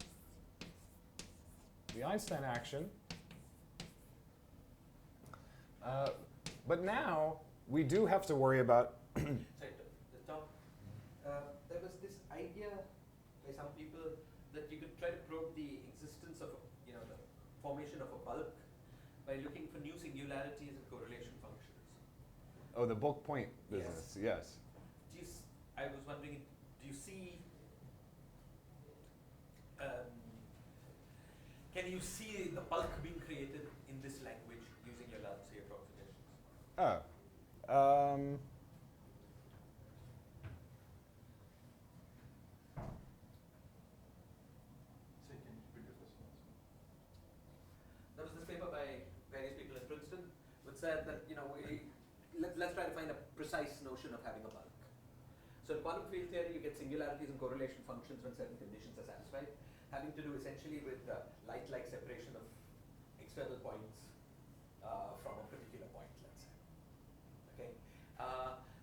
the Einstein action. But now we do have to worry about Sorry, the top. formation of a bulk by looking for new singularities and correlation functions. Oh, the bulk point business, yes. I was wondering, do you see, can you see the bulk being created in this language using your Laplace approximations? Oh. There was this paper by various people at Princeton which said that, let's try to find a precise notion of having a bulk. So in quantum field theory, you get singularities and correlation functions when certain conditions are satisfied, having to do essentially with light-like separation of external points from a particular point, let's say. Okay,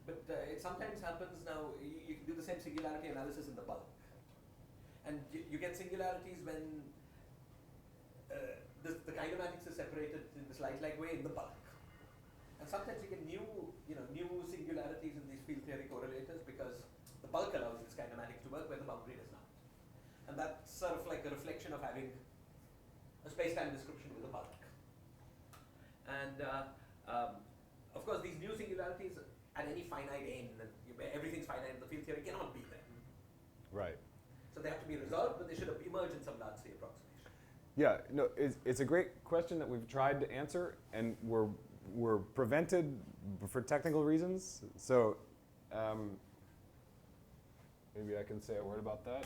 but it sometimes happens now. You can do the same singularity analysis in the bulk, and you get singularities when the kinematics is separated in this light-like way in the bulk. And sometimes you get new singularities in these field theory correlators because the bulk allows this kinematic to work where the boundary does not. And that's sort of like a reflection of having a space-time description with a bulk. And of course, these new singularities at any finite n, everything's finite in the field theory, cannot be there. Right. So they have to be resolved, but they should emerge in some large C approximation. Yeah, no, it's a great question that we've tried to answer, and we're prevented for technical reasons. So maybe I can say a word about that.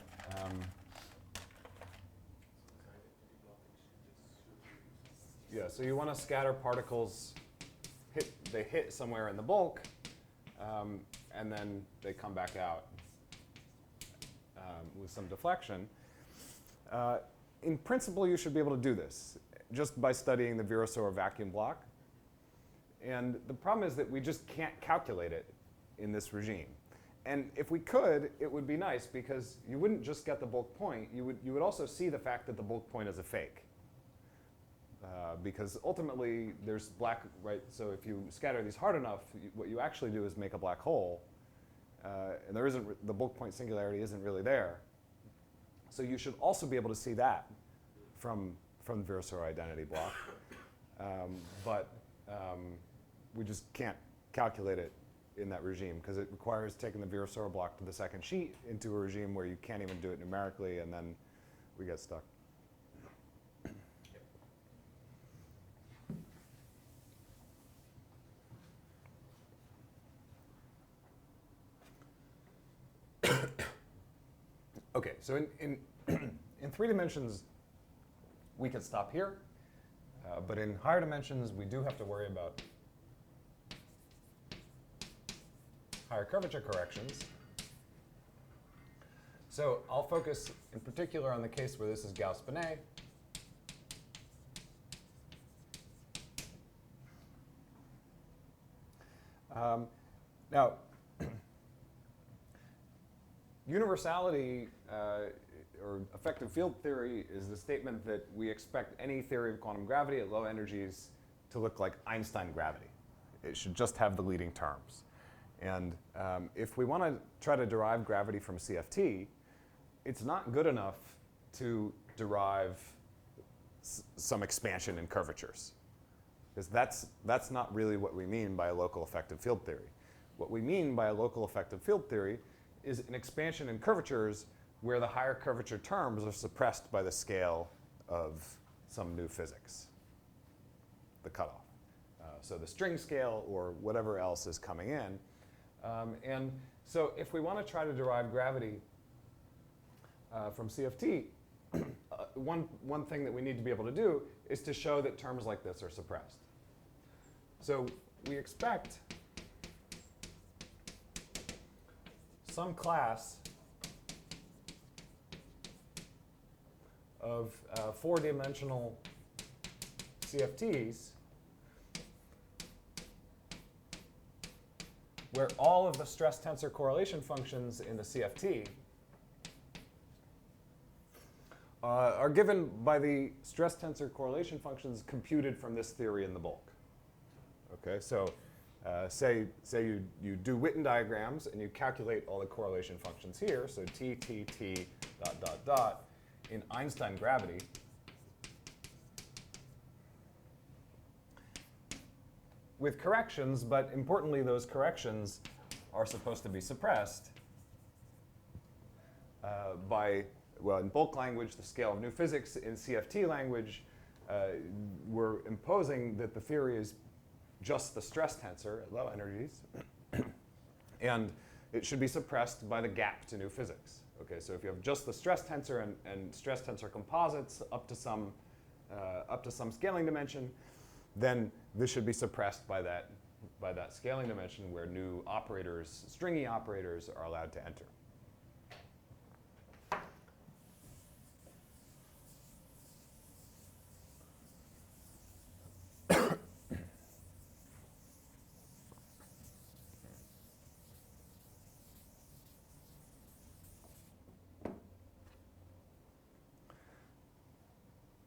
Yeah, so you want to scatter particles, they hit somewhere in the bulk, and then they come back out with some deflection. In principle, you should be able to do this just by studying the Virasoro vacuum block. And the problem is that we just can't calculate it in this regime. And if we could, it would be nice because you wouldn't just get the bulk point, you would also see the fact that the bulk point is a fake. Because ultimately there's black, right? So if you scatter these hard enough, what you actually do is make a black hole. And there isn't, the bulk point singularity isn't really there. So you should also be able to see that from the Virasoro identity block. But we just can't calculate it in that regime because it requires taking the Virasoro block to the second sheet into a regime where you can't even do it numerically, and then we get stuck. Okay, so in 3 dimensions, we could stop here. But in higher dimensions, we do have to worry about higher curvature corrections. So I'll focus in particular on the case where this is Gauss-Bonnet. Now, universality or effective field theory is the statement that we expect any theory of quantum gravity at low energies to look like Einstein gravity. It should just have the leading terms. And if we want to try to derive gravity from CFT, it's not good enough to derive some expansion in curvatures. Because that's not really what we mean by a local effective field theory. What we mean by a local effective field theory is an expansion in curvatures where the higher curvature terms are suppressed by the scale of some new physics, the cutoff. So the string scale or whatever else is coming in. And so if we want to try to derive gravity from CFT, one thing that we need to be able to do is to show that terms like this are suppressed. So we expect some class of 4-dimensional CFTs where all of the stress tensor correlation functions in the CFT are given by the stress tensor correlation functions computed from this theory in the bulk. Okay, so say you do Witten diagrams and you calculate all the correlation functions here, so T, T, T, dot, dot, dot, in Einstein gravity. with corrections, but importantly, those corrections are supposed to be suppressed by, well, in bulk language, the scale of new physics. In CFT language, we're imposing that the theory is just the stress tensor at low energies, and it should be suppressed by the gap to new physics. Okay, so if you have just the stress tensor and stress tensor composites up to some scaling dimension, then this should be suppressed by that scaling dimension where new operators, stringy operators, are allowed to enter.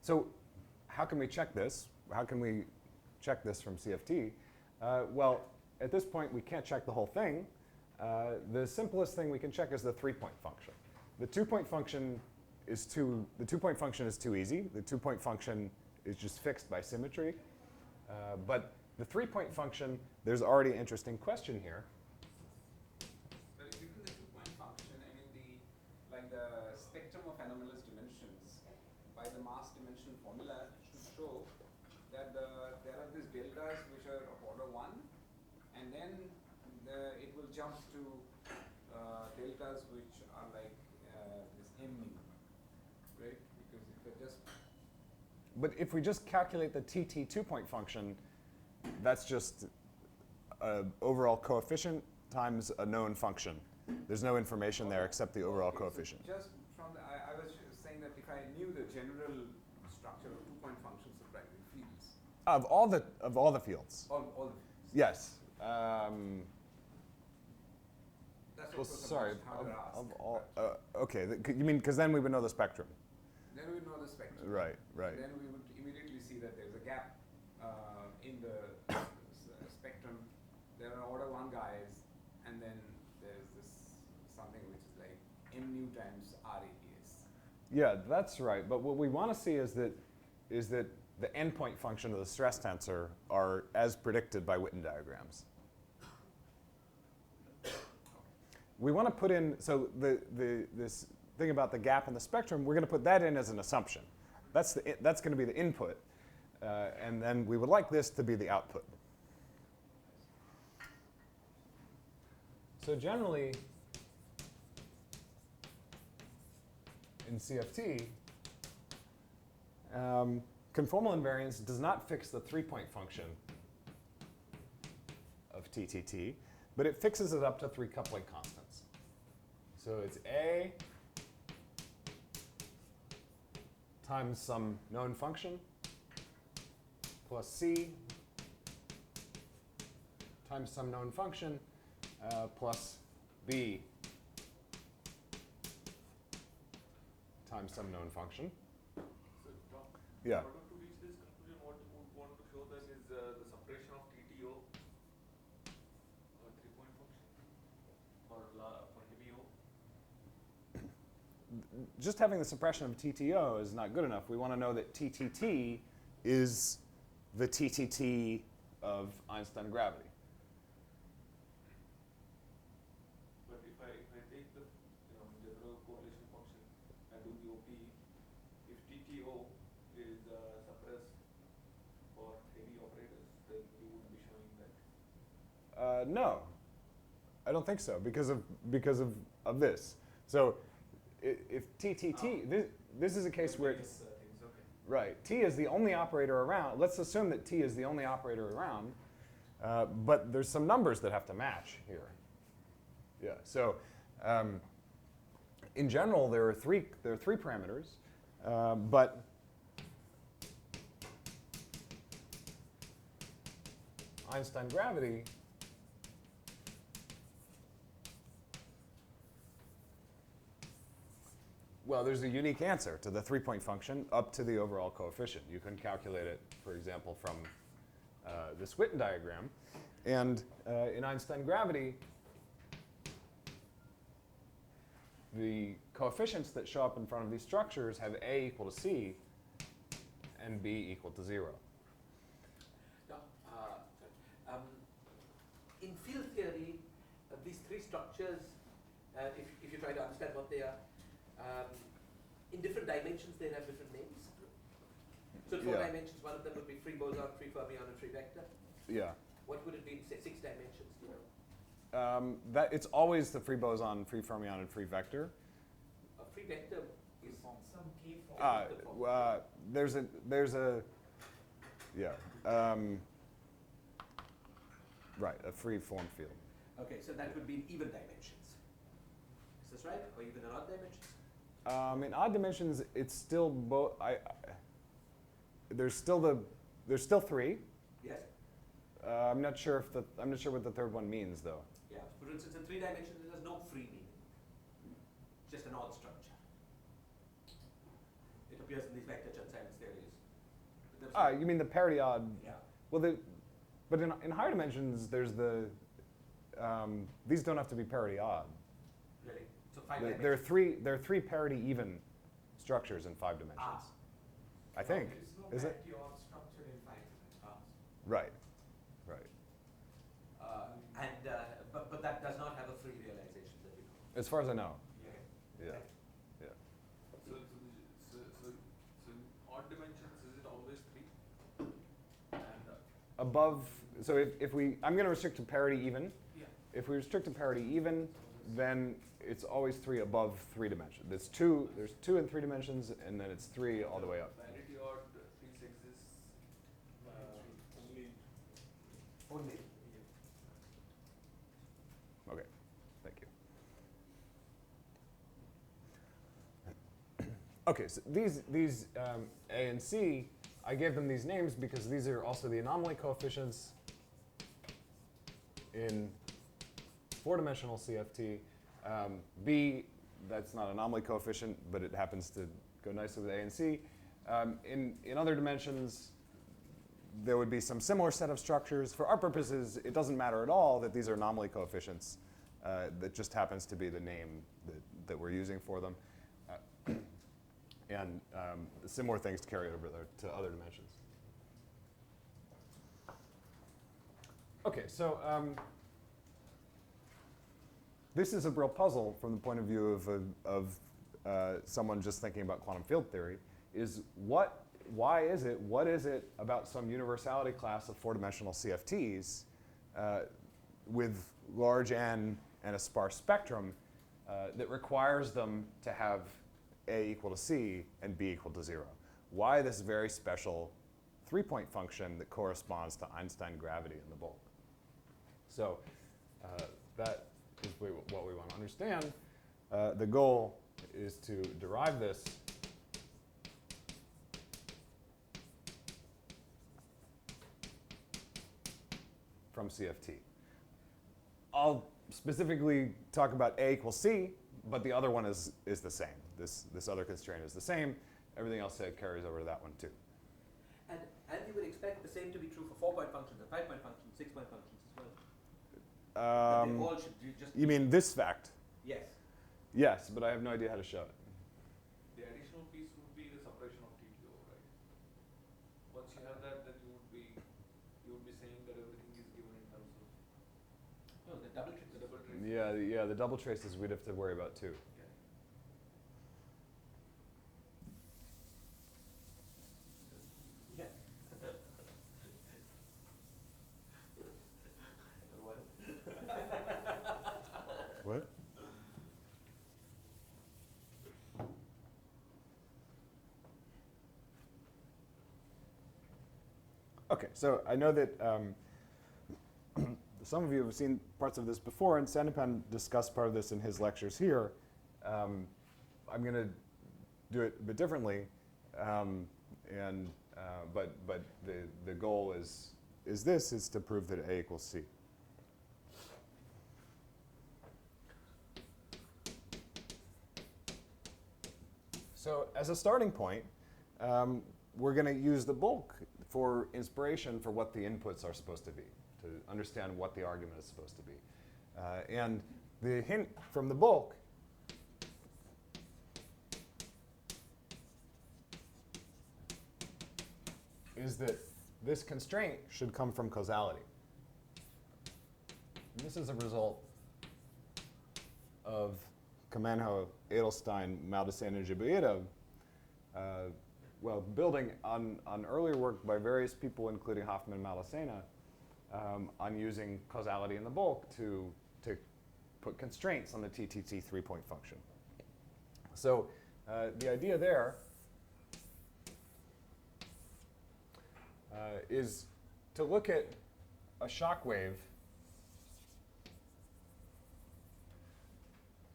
So how can we check this? How can we check this from CFT? Well, at this point, we can't check the whole thing. The simplest thing we can check is the 3-point function. The 2-point function is too easy. The 2-point function is just fixed by symmetry. But the 3-point function, there's already an interesting question here. But if you do the 2-point function, I mean the spectrum of anomalous dimensions by the mass dimension formula should show that there are these deltas which are of order 1, and then it will jump to deltas which are like this m mu, right? Because if you just But if we just calculate the TT 2-point function, that's just an overall coefficient times a known function. There's no information there except the overall okay, so coefficient. just from the, I was saying that if I knew the general structure of 2-point functions of primary fields. Of all the fields. All the fields. Yes. That's Well, of course sorry. a much harder ask. Of all, okay. You mean because then we would know the spectrum? Then we know the spectrum. Right. Right. Then we would immediately see that there's a gap in the spectrum. There are order 1 guys, and then there's this something which is like m nu times RADS. Yeah, that's right. But what we want to see is that the endpoint function of the stress tensor are as predicted by Witten diagrams. We want to put in, so this thing about the gap in the spectrum, we're going to put that in as an assumption. That's going to be the input, and then we would like this to be the output. So generally, in CFT, conformal invariance does not fix the 3-point function of TTT, but it fixes it up to 3 coupling constants. So it's A times some known function plus C times some known function plus B times some known function. So, Tom, Yeah. in order to reach this conclusion, what we would want to show then is the suppression of TTO, or 3-point function, for heavy O. Just having the suppression of TTO is not good enough. We want to know that TTT is the TTT of Einstein gravity. But if I take the general correlation function and do the OP, if TTO is suppressed for heavy operators, then you would be showing that. No, I don't think so because of this. So if TTT, this is a case where, Things, okay. right, T is the only operator around. Let's assume that T is the only operator around, but there's some numbers that have to match here. Yeah, so in general, there are three parameters, but Einstein gravity well, there's a unique answer to the 3-point function up to the overall coefficient. You can calculate it, for example, from this Witten diagram. And in Einstein gravity, the coefficients that show up in front of these structures have A equal to C and B equal to 0. Now, in field theory, these three structures, if you try to understand what they are, in different dimensions they have different names. So in 4 Yeah. dimensions, one of them would be free boson, free fermion, and free vector. Yeah. What would it be in, say, 6 dimensions? Do you know? That it's always the free boson, free fermion, and free vector. A free vector is Some key form. There's a yeah. Right, a free form field. okay. So that would be in even dimensions. Is this right? Or even in odd dimensions? In odd dimensions, it's still both. There's still 3. Yes. I'm not sure what the third one means though. Yeah. For instance, in 3 dimensions, it has no free meaning. Just an odd structure. It appears in these vector Chern-Simons theories. But there's You mean the parity odd? yeah. Well, but in higher dimensions, there's these don't have to be parity odd. Really? So 5 There are dimensions. there are 3 parity even structures in 5 dimensions. Ah. I think. There is no Is it? parity odd structure in 5 dimensions. Right. But that does not have a free realization that we know. As far as I know. Yeah. Yeah. So in odd dimensions, is it always 3? And Above. So I'm going to restrict to parity even. yeah. If we restrict to parity even, then it's always 3 above 3 dimensions. There's 2 in 3 dimensions, and then it's 3 all the way up. Parity odd things exist only. Only. Okay, thank you. Okay, so these A and C, I gave them these names because these are also the anomaly coefficients in 4-dimensional CFT. B, that's not an anomaly coefficient, but it happens to go nicely with A and C. In other dimensions, there would be some similar set of structures. For our purposes, it doesn't matter at all that these are anomaly coefficients. That just happens to be the name that we're using for them. And similar things to carry over to other dimensions. Okay, so this is a real puzzle from the point of view of someone just thinking about quantum field theory, is what is it about some universality class of 4-dimensional CFTs with large N and a sparse spectrum that requires them to have A equal to C and B equal to 0? Why this very special 3-point function that corresponds to Einstein gravity in the bulk? So that is what we want to understand. The goal is to derive this from CFT. I'll specifically talk about A equals C, but the other one is the same. This other constraint is the same. Everything else carries over to that one too. And you would expect the same to be true for 4-point functions and 5-point functions, 6-point functions as well. That they all should just. You mean this fact? Yes. Yes, but I have no idea how to show it. The additional piece would be the separation of TTO, right? Once you have that, then you would be saying that everything is given in terms of No, the double trace. the double trace. Yeah, the double traces we'd have to worry about too. Yeah. What? Okay, so I know that some of you have seen parts of this before, and Sandepan discussed part of this in his lectures here. I'm going to do it a bit differently, but the goal is to prove that A equals C. So as a starting point, we're going to use the bulk for inspiration for what the inputs are supposed to be, to understand what the argument is supposed to be. And the hint from the bulk is that this constraint should come from causality. And this is a result of Kamenho, Edelstein, Maldacena, and Gibeira, well, building on earlier work by various people, including Hoffman and Maldacena, on using causality in the bulk to put constraints on the TTT three-point function. So the idea there is to look at a shock wave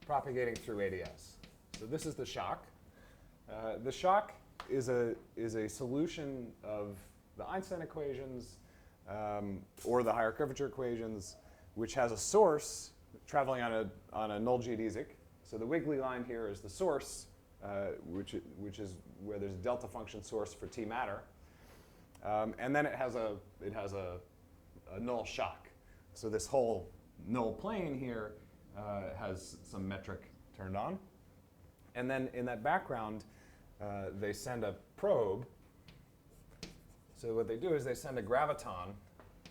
propagating through ADS. So this is the shock. The shock is a solution of the Einstein equations or the higher curvature equations, which has a source traveling on a null geodesic. So the wiggly line here is the source, which is where there's a delta function source for T matter. And then it has a null shock. So this whole null plane here has some metric turned on. And then in that background, they send a probe. So what they do is they send a graviton.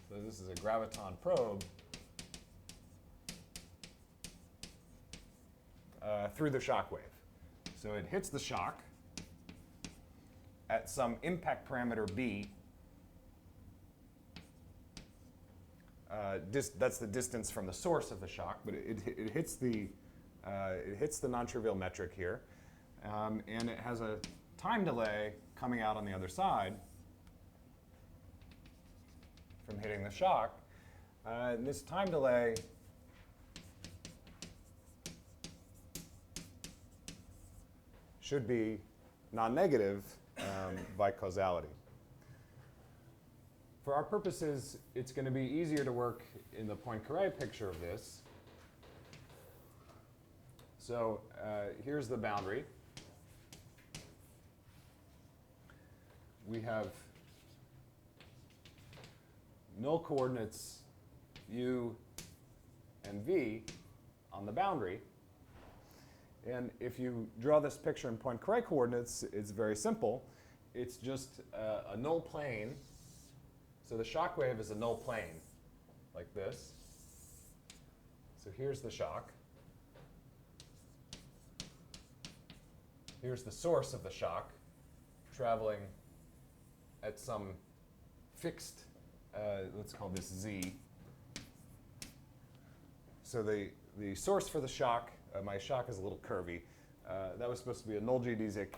So this is a graviton probe through the shock wave. So it hits the shock at some impact parameter b. That's the distance from the source of the shock, but it hits the non-trivial metric here, and it has a time delay coming out on the other side from hitting the shock. And this time delay should be non-negative by causality. For our purposes, it's going to be easier to work in the Poincaré picture of this. So here's the boundary. We have null coordinates u and v on the boundary. And if you draw this picture in Poincaré coordinates, it's very simple. It's just a null plane. So the shock wave is a null plane, like this. So here's the shock. Here's the source of the shock, traveling at some fixed, let's call this z. So the source for the shock, my shock is a little curvy. That was supposed to be a null geodesic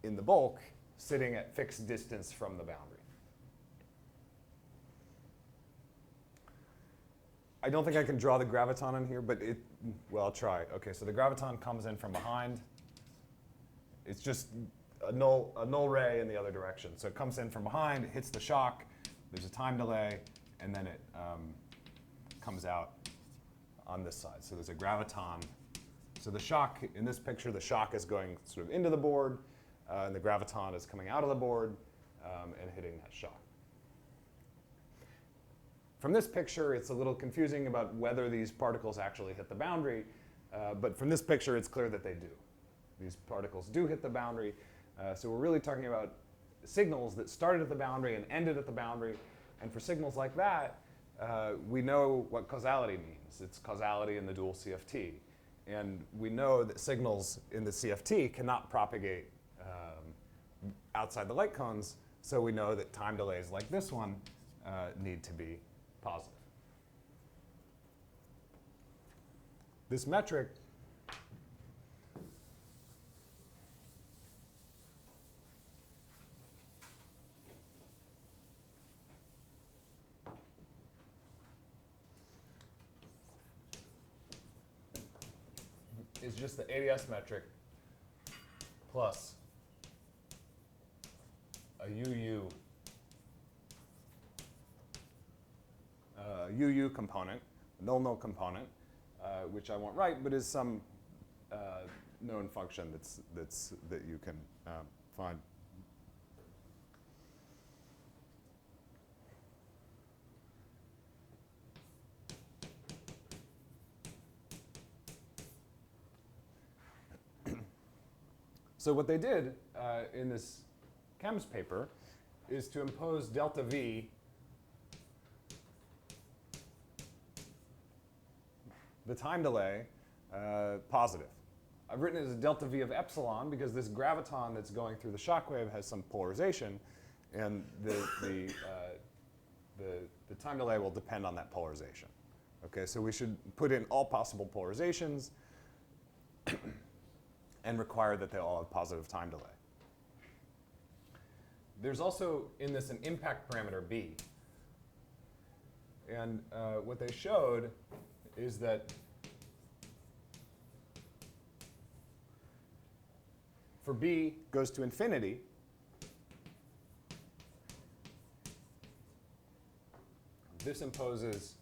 in the bulk, sitting at fixed distance from the boundary. I don't think I can draw the graviton in here, but well, I'll try. Okay, so the graviton comes in from behind. It's just a null ray in the other direction. So it comes in from behind, it hits the shock, there's a time delay, and then it comes out on this side. So there's a graviton. So the shock, in this picture, the shock is going sort of into the board, and the graviton is coming out of the board and hitting that shock. From this picture, it's a little confusing about whether these particles actually hit the boundary, but from this picture, it's clear that they do. These particles do hit the boundary, so we're really talking about signals that started at the boundary and ended at the boundary, and for signals like that, we know what causality means. It's causality in the dual CFT, and we know that signals in the CFT cannot propagate outside the light cones, so we know that time delays like this one need to be positive. This metric is just the ADS metric plus a UU component, null component, which I won't write, but is some known function that you can find. So what they did in this CHEMS paper is to impose delta V the time delay positive. I've written it as delta V of epsilon because this graviton that's going through the shock wave has some polarization, and the time delay will depend on that polarization. Okay, so we should put in all possible polarizations and require that they all have positive time delay. There's also in this an impact parameter B. And what they showed is that for B goes to infinity, this imposes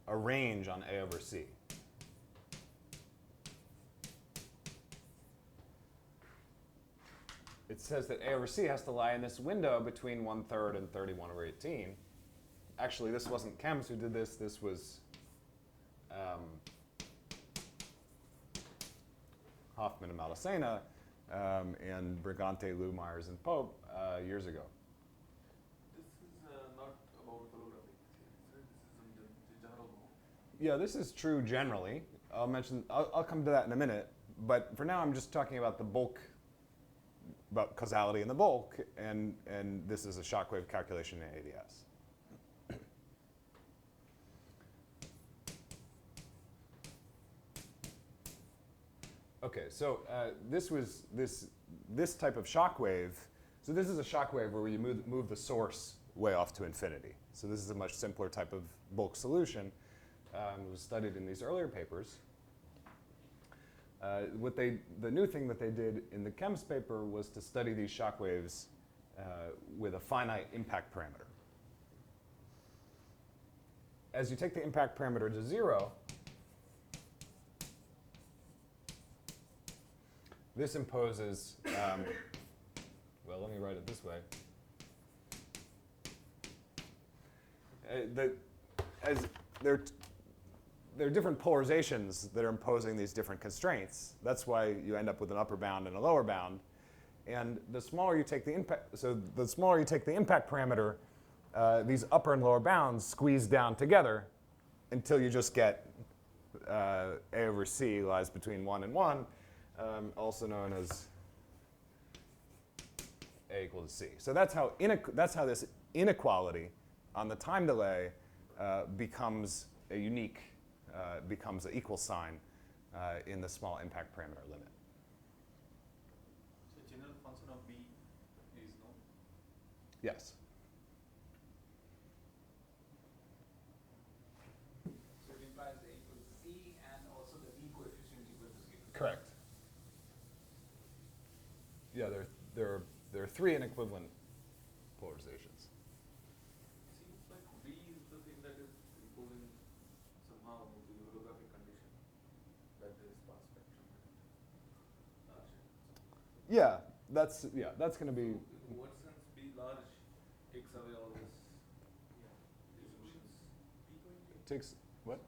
a range on A over C. It says that A over C has to lie in this window between 1/3 and 31/18. Actually, this wasn't chems who did this. This was Hoffman and Malasena and Brigante, Liu, Myers, and Pope years ago. This is not about holographic series, right? This is in the general mode. Yeah, this is true generally. I'll come to that in a minute. But for now, I'm just talking about the bulk, about causality in the bulk, and this is a shockwave calculation in ADS. Okay, so this type of shockwave. So this is a shockwave where you move the source way off to infinity. So this is a much simpler type of bulk solution. It was studied in these earlier papers. The new thing that they did in the chems paper was to study these shockwaves with a finite impact parameter. As you take the impact parameter to 0, this imposes, well, let me write it this way. There are different polarizations that are imposing these different constraints. That's why you end up with an upper bound and a lower bound. And the smaller you take the impact, so the smaller you take the impact parameter, these upper and lower bounds squeeze down together until you just get A over C lies between 1 and 1, also known as A equal to C. So that's how this inequality on the time delay becomes a unique, becomes an equal sign in the small impact parameter limit. So general function of B is known. Yes. So it implies A equals C and also the B coefficient equal to C. Correct. Yeah, there are 3 inequivalent polarizations. Seems like B is the thing that is imposing somehow the holographic condition that there is sparse spectrum and large. Yeah, that's going to be. In what sense B large takes away all this resolutions? B going to Takes what?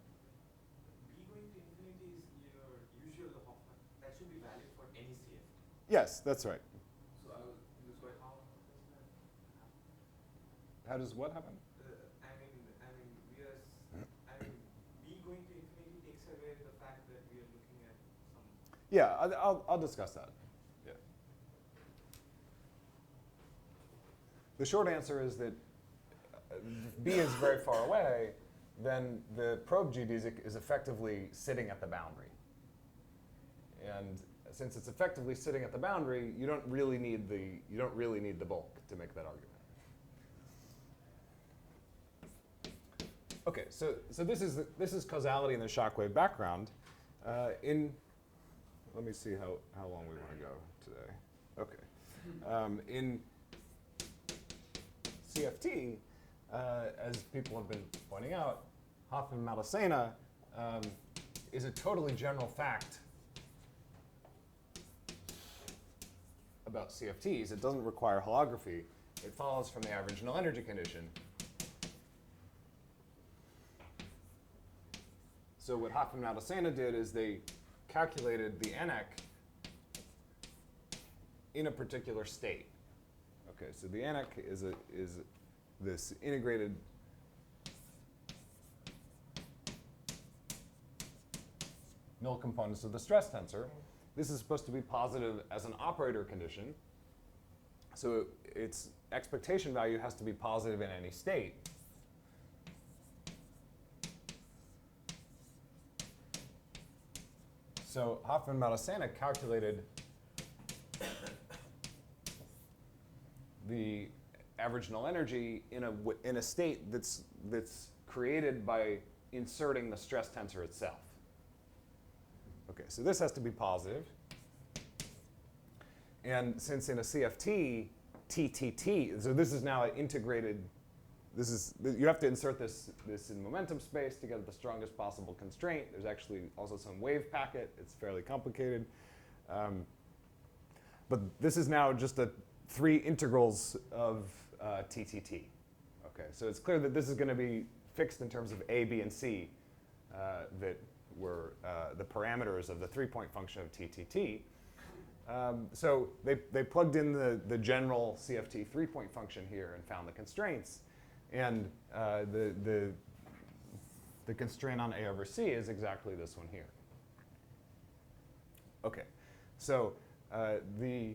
B going to infinity is your usual Hoffman. That should be valid for any CF. Yes, that's right. So I was just quite How does that happen? How does what happen? I mean, we are, B going to infinity takes away the fact that we are looking at some. Yeah, I'll discuss that. Yeah. The short answer is that if B is very far away, then the probe geodesic is effectively sitting at the boundary. And since it's effectively sitting at the boundary, you don't really need the bulk to make that argument. Okay, so this is causality in the shockwave background. Let me see how long we want to go today. Okay, in CFT, as people have been pointing out, Hoffman-Malasena is a totally general fact about CFTs. It doesn't require holography. It follows from the average null energy condition. So what Hoffman-Malasena did is they calculated the NEC in a particular state. Okay, so the NEC is this integrated null components of the stress tensor. This is supposed to be positive as an operator condition. So its expectation value has to be positive in any state. So Hoffman-Malasanic calculated the average null energy in a state that's created by inserting the stress tensor itself. Okay, so this has to be positive. And since in a CFT, TTT, so this is now an integrated, you have to insert this in momentum space to get the strongest possible constraint. There's actually also some wave packet. It's fairly complicated. But this is now just 3 integrals of TTT. Okay, so it's clear that this is going to be fixed in terms of A, B, and C that were the parameters of the 3-point function of TTT. So they plugged in the general CFT 3-point function here and found the constraints. And the constraint on A over C is exactly this one here. Okay, so the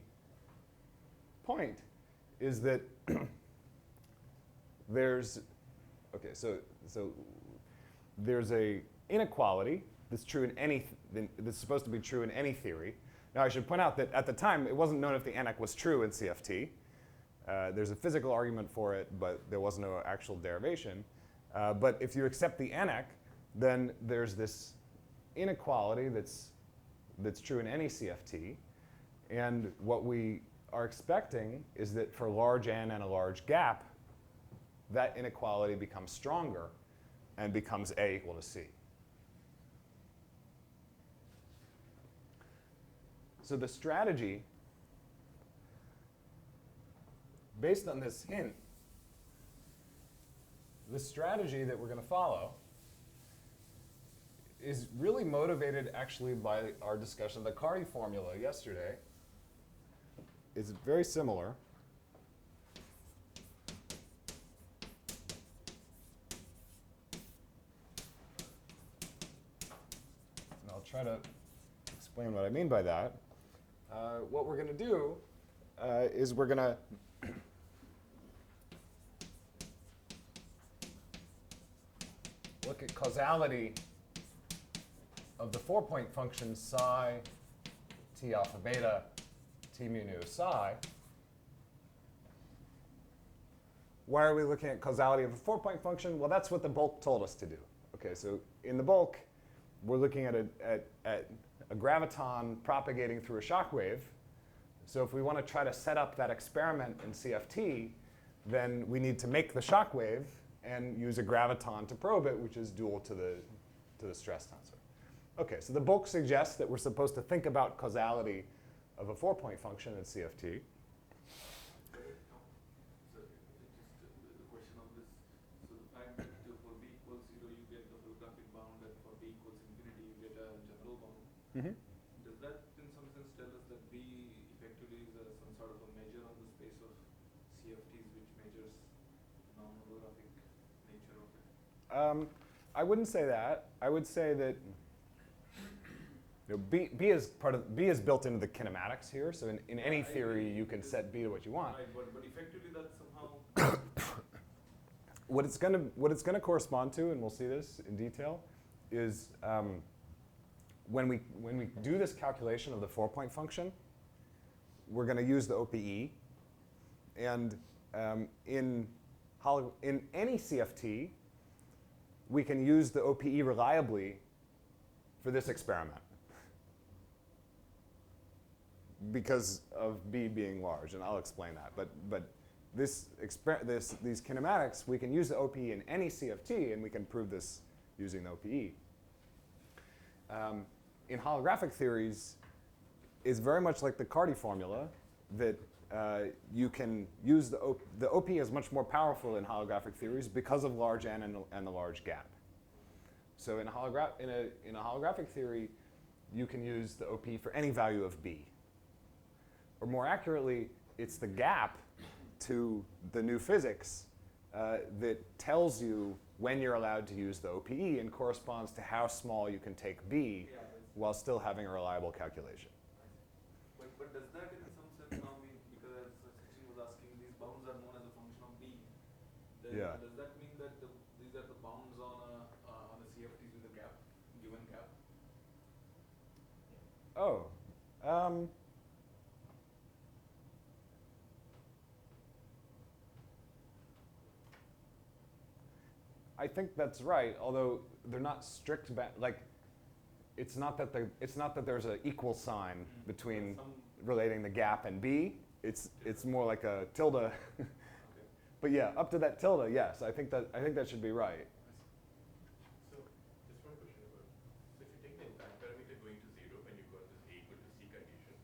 point is that there's a inequality that's true in that's supposed to be true in any theory. Now I should point out that at the time it wasn't known if the NX was true in CFT. There's a physical argument for it, but there was no actual derivation. But if you accept the NX, then there's this inequality that's true in any CFT. And what we are expecting is that for large n and a large gap, that inequality becomes stronger and becomes A equal to C. So the strategy, based on this hint, the strategy that we're going to follow is really motivated actually by our discussion of the Carty formula yesterday. It's very similar. And I'll try to explain what I mean by that. What we're going to do is we're going to look at causality of the 4-point function psi t alpha beta t mu nu psi. Why are we looking at causality of a 4-point function? Well, that's what the bulk told us to do. Okay, so in the bulk, we're looking at a graviton propagating through a shock wave. So if we want to try to set up that experiment in CFT, then we need to make the shock wave and use a graviton to probe it, which is dual to the stress tensor. Okay, so the bulk suggests that we're supposed to think about causality of a 4-point function in CFT. So the question of this, so the fact that for B equals 0 you get the holographic bound and for B equals infinity you get a general bound. Mm-hmm. Does that in some sense tell us that B effectively is some sort of a measure on the space of CFTs which measures non-holographic nature of it? I wouldn't say that. I would say that B is built into the kinematics here. So in any theory, you can set B to what you want. Right, but effectively that's somehow What it's going to correspond to, and we'll see this in detail, is when we do this calculation of the 4-point function, we're going to use the OPE, and in any CFT, we can use the OPE reliably for this experiment because of B being large, and I'll explain that. But these kinematics, we can use the OPE in any CFT, and we can prove this using the OPE. In holographic theories, it's very much like the Carty formula that you can use the OP is much more powerful in holographic theories because of large n and the large gap. So in a holographic theory, you can use the OP for any value of B. Or more accurately, it's the gap to the new physics that tells you when you're allowed to use the OPE and corresponds to how small you can take B while still having a reliable calculation. But does that in some sense now mean, because as Sachin was asking, these bounds are known as a function of B, then Yeah. does that mean that these are the bounds on the CFTs with a gap, given gap? Oh. I think that's right, although they're not strict like it's not that there's an equal sign between relating the gap and B. It's more like a tilde. Okay. But yeah, up to that tilde, yes, I think that should be right. So, just one question about, so if you take the impact parameter going to 0 when you got this A equal to C condition,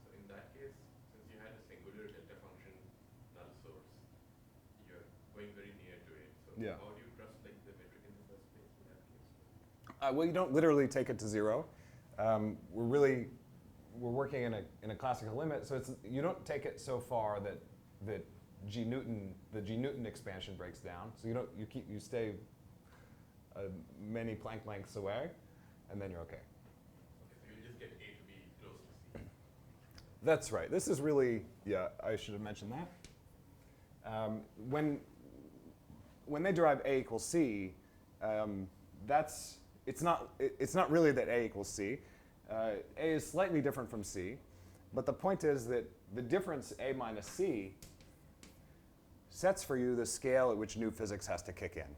so in that case, since you had a singular delta function null source, you're going very near to it. So Yeah. how do you trust like the metric in the first place in that case? Well, you don't literally take it to 0. We're working in a classical limit, so you don't take it so far that the G Newton expansion breaks down. So you stay many Planck lengths away, and then you're okay. Okay, so you'll just get A to be close to C. That's right. This is really, yeah, I should have mentioned that. When they derive A equals C, it's not really that A equals C. A is slightly different from C, but the point is that the difference A minus C sets for you the scale at which new physics has to kick in.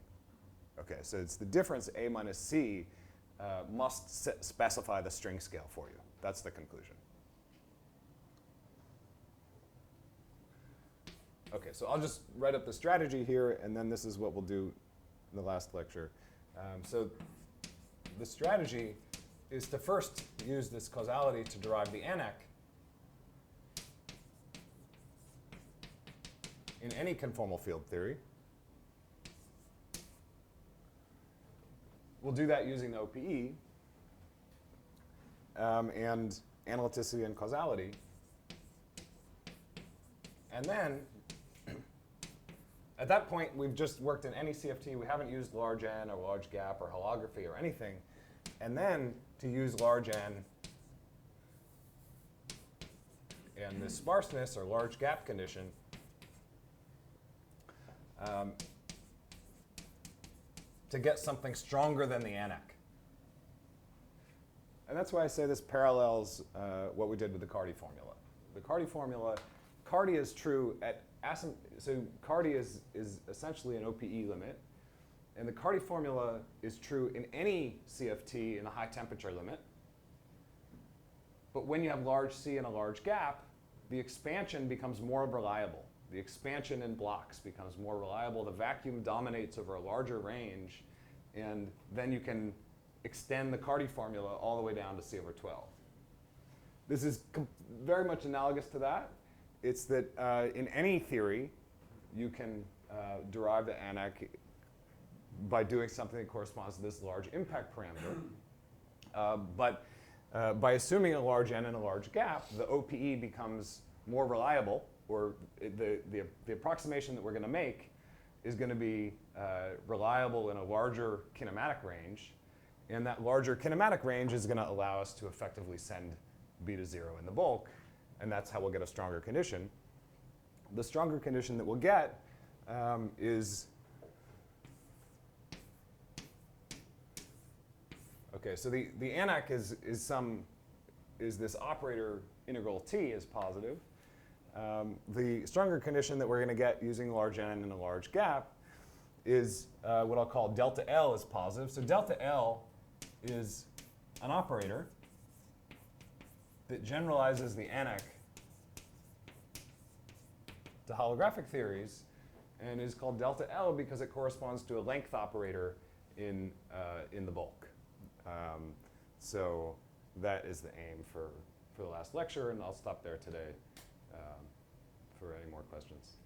Okay, so it's the difference A minus C must specify the string scale for you. That's the conclusion. Okay, so I'll just write up the strategy here, and then this is what we'll do in the last lecture. So the strategy is to first use this causality to derive the ANAC in any conformal field theory. We'll do that using the OPE and analyticity and causality. And then, at that point, we've just worked in any CFT. We haven't used large N or large gap or holography or anything. And then to use large N and the sparseness or large gap condition to get something stronger than the ANAC. And that's why I say this parallels what we did with the Carty formula. The Carty formula, Carty is true at so Carty is essentially an OPE limit. And the Carty formula is true in any CFT in a high temperature limit. But when you have large C and a large gap, the expansion becomes more reliable. The expansion in blocks becomes more reliable. The vacuum dominates over a larger range. And then you can extend the Carty formula all the way down to C over 12. This is very much analogous to that. It's that in any theory, you can derive the ANAC by doing something that corresponds to this large impact parameter. But by assuming a large N and a large gap, the OPE becomes more reliable, or the approximation that we're going to make is going to be reliable in a larger kinematic range. And that larger kinematic range is going to allow us to effectively send B to 0 in the bulk. And that's how we'll get a stronger condition. The stronger condition that we'll get is, okay, so the ANAC is this operator integral T is positive. The stronger condition that we're going to get using large N and a large gap is what I'll call delta L is positive. So delta L is an operator that generalizes the ANAC to holographic theories and is called delta L because it corresponds to a length operator in the bulk. So that is the aim for the last lecture, and I'll stop there today for any more questions.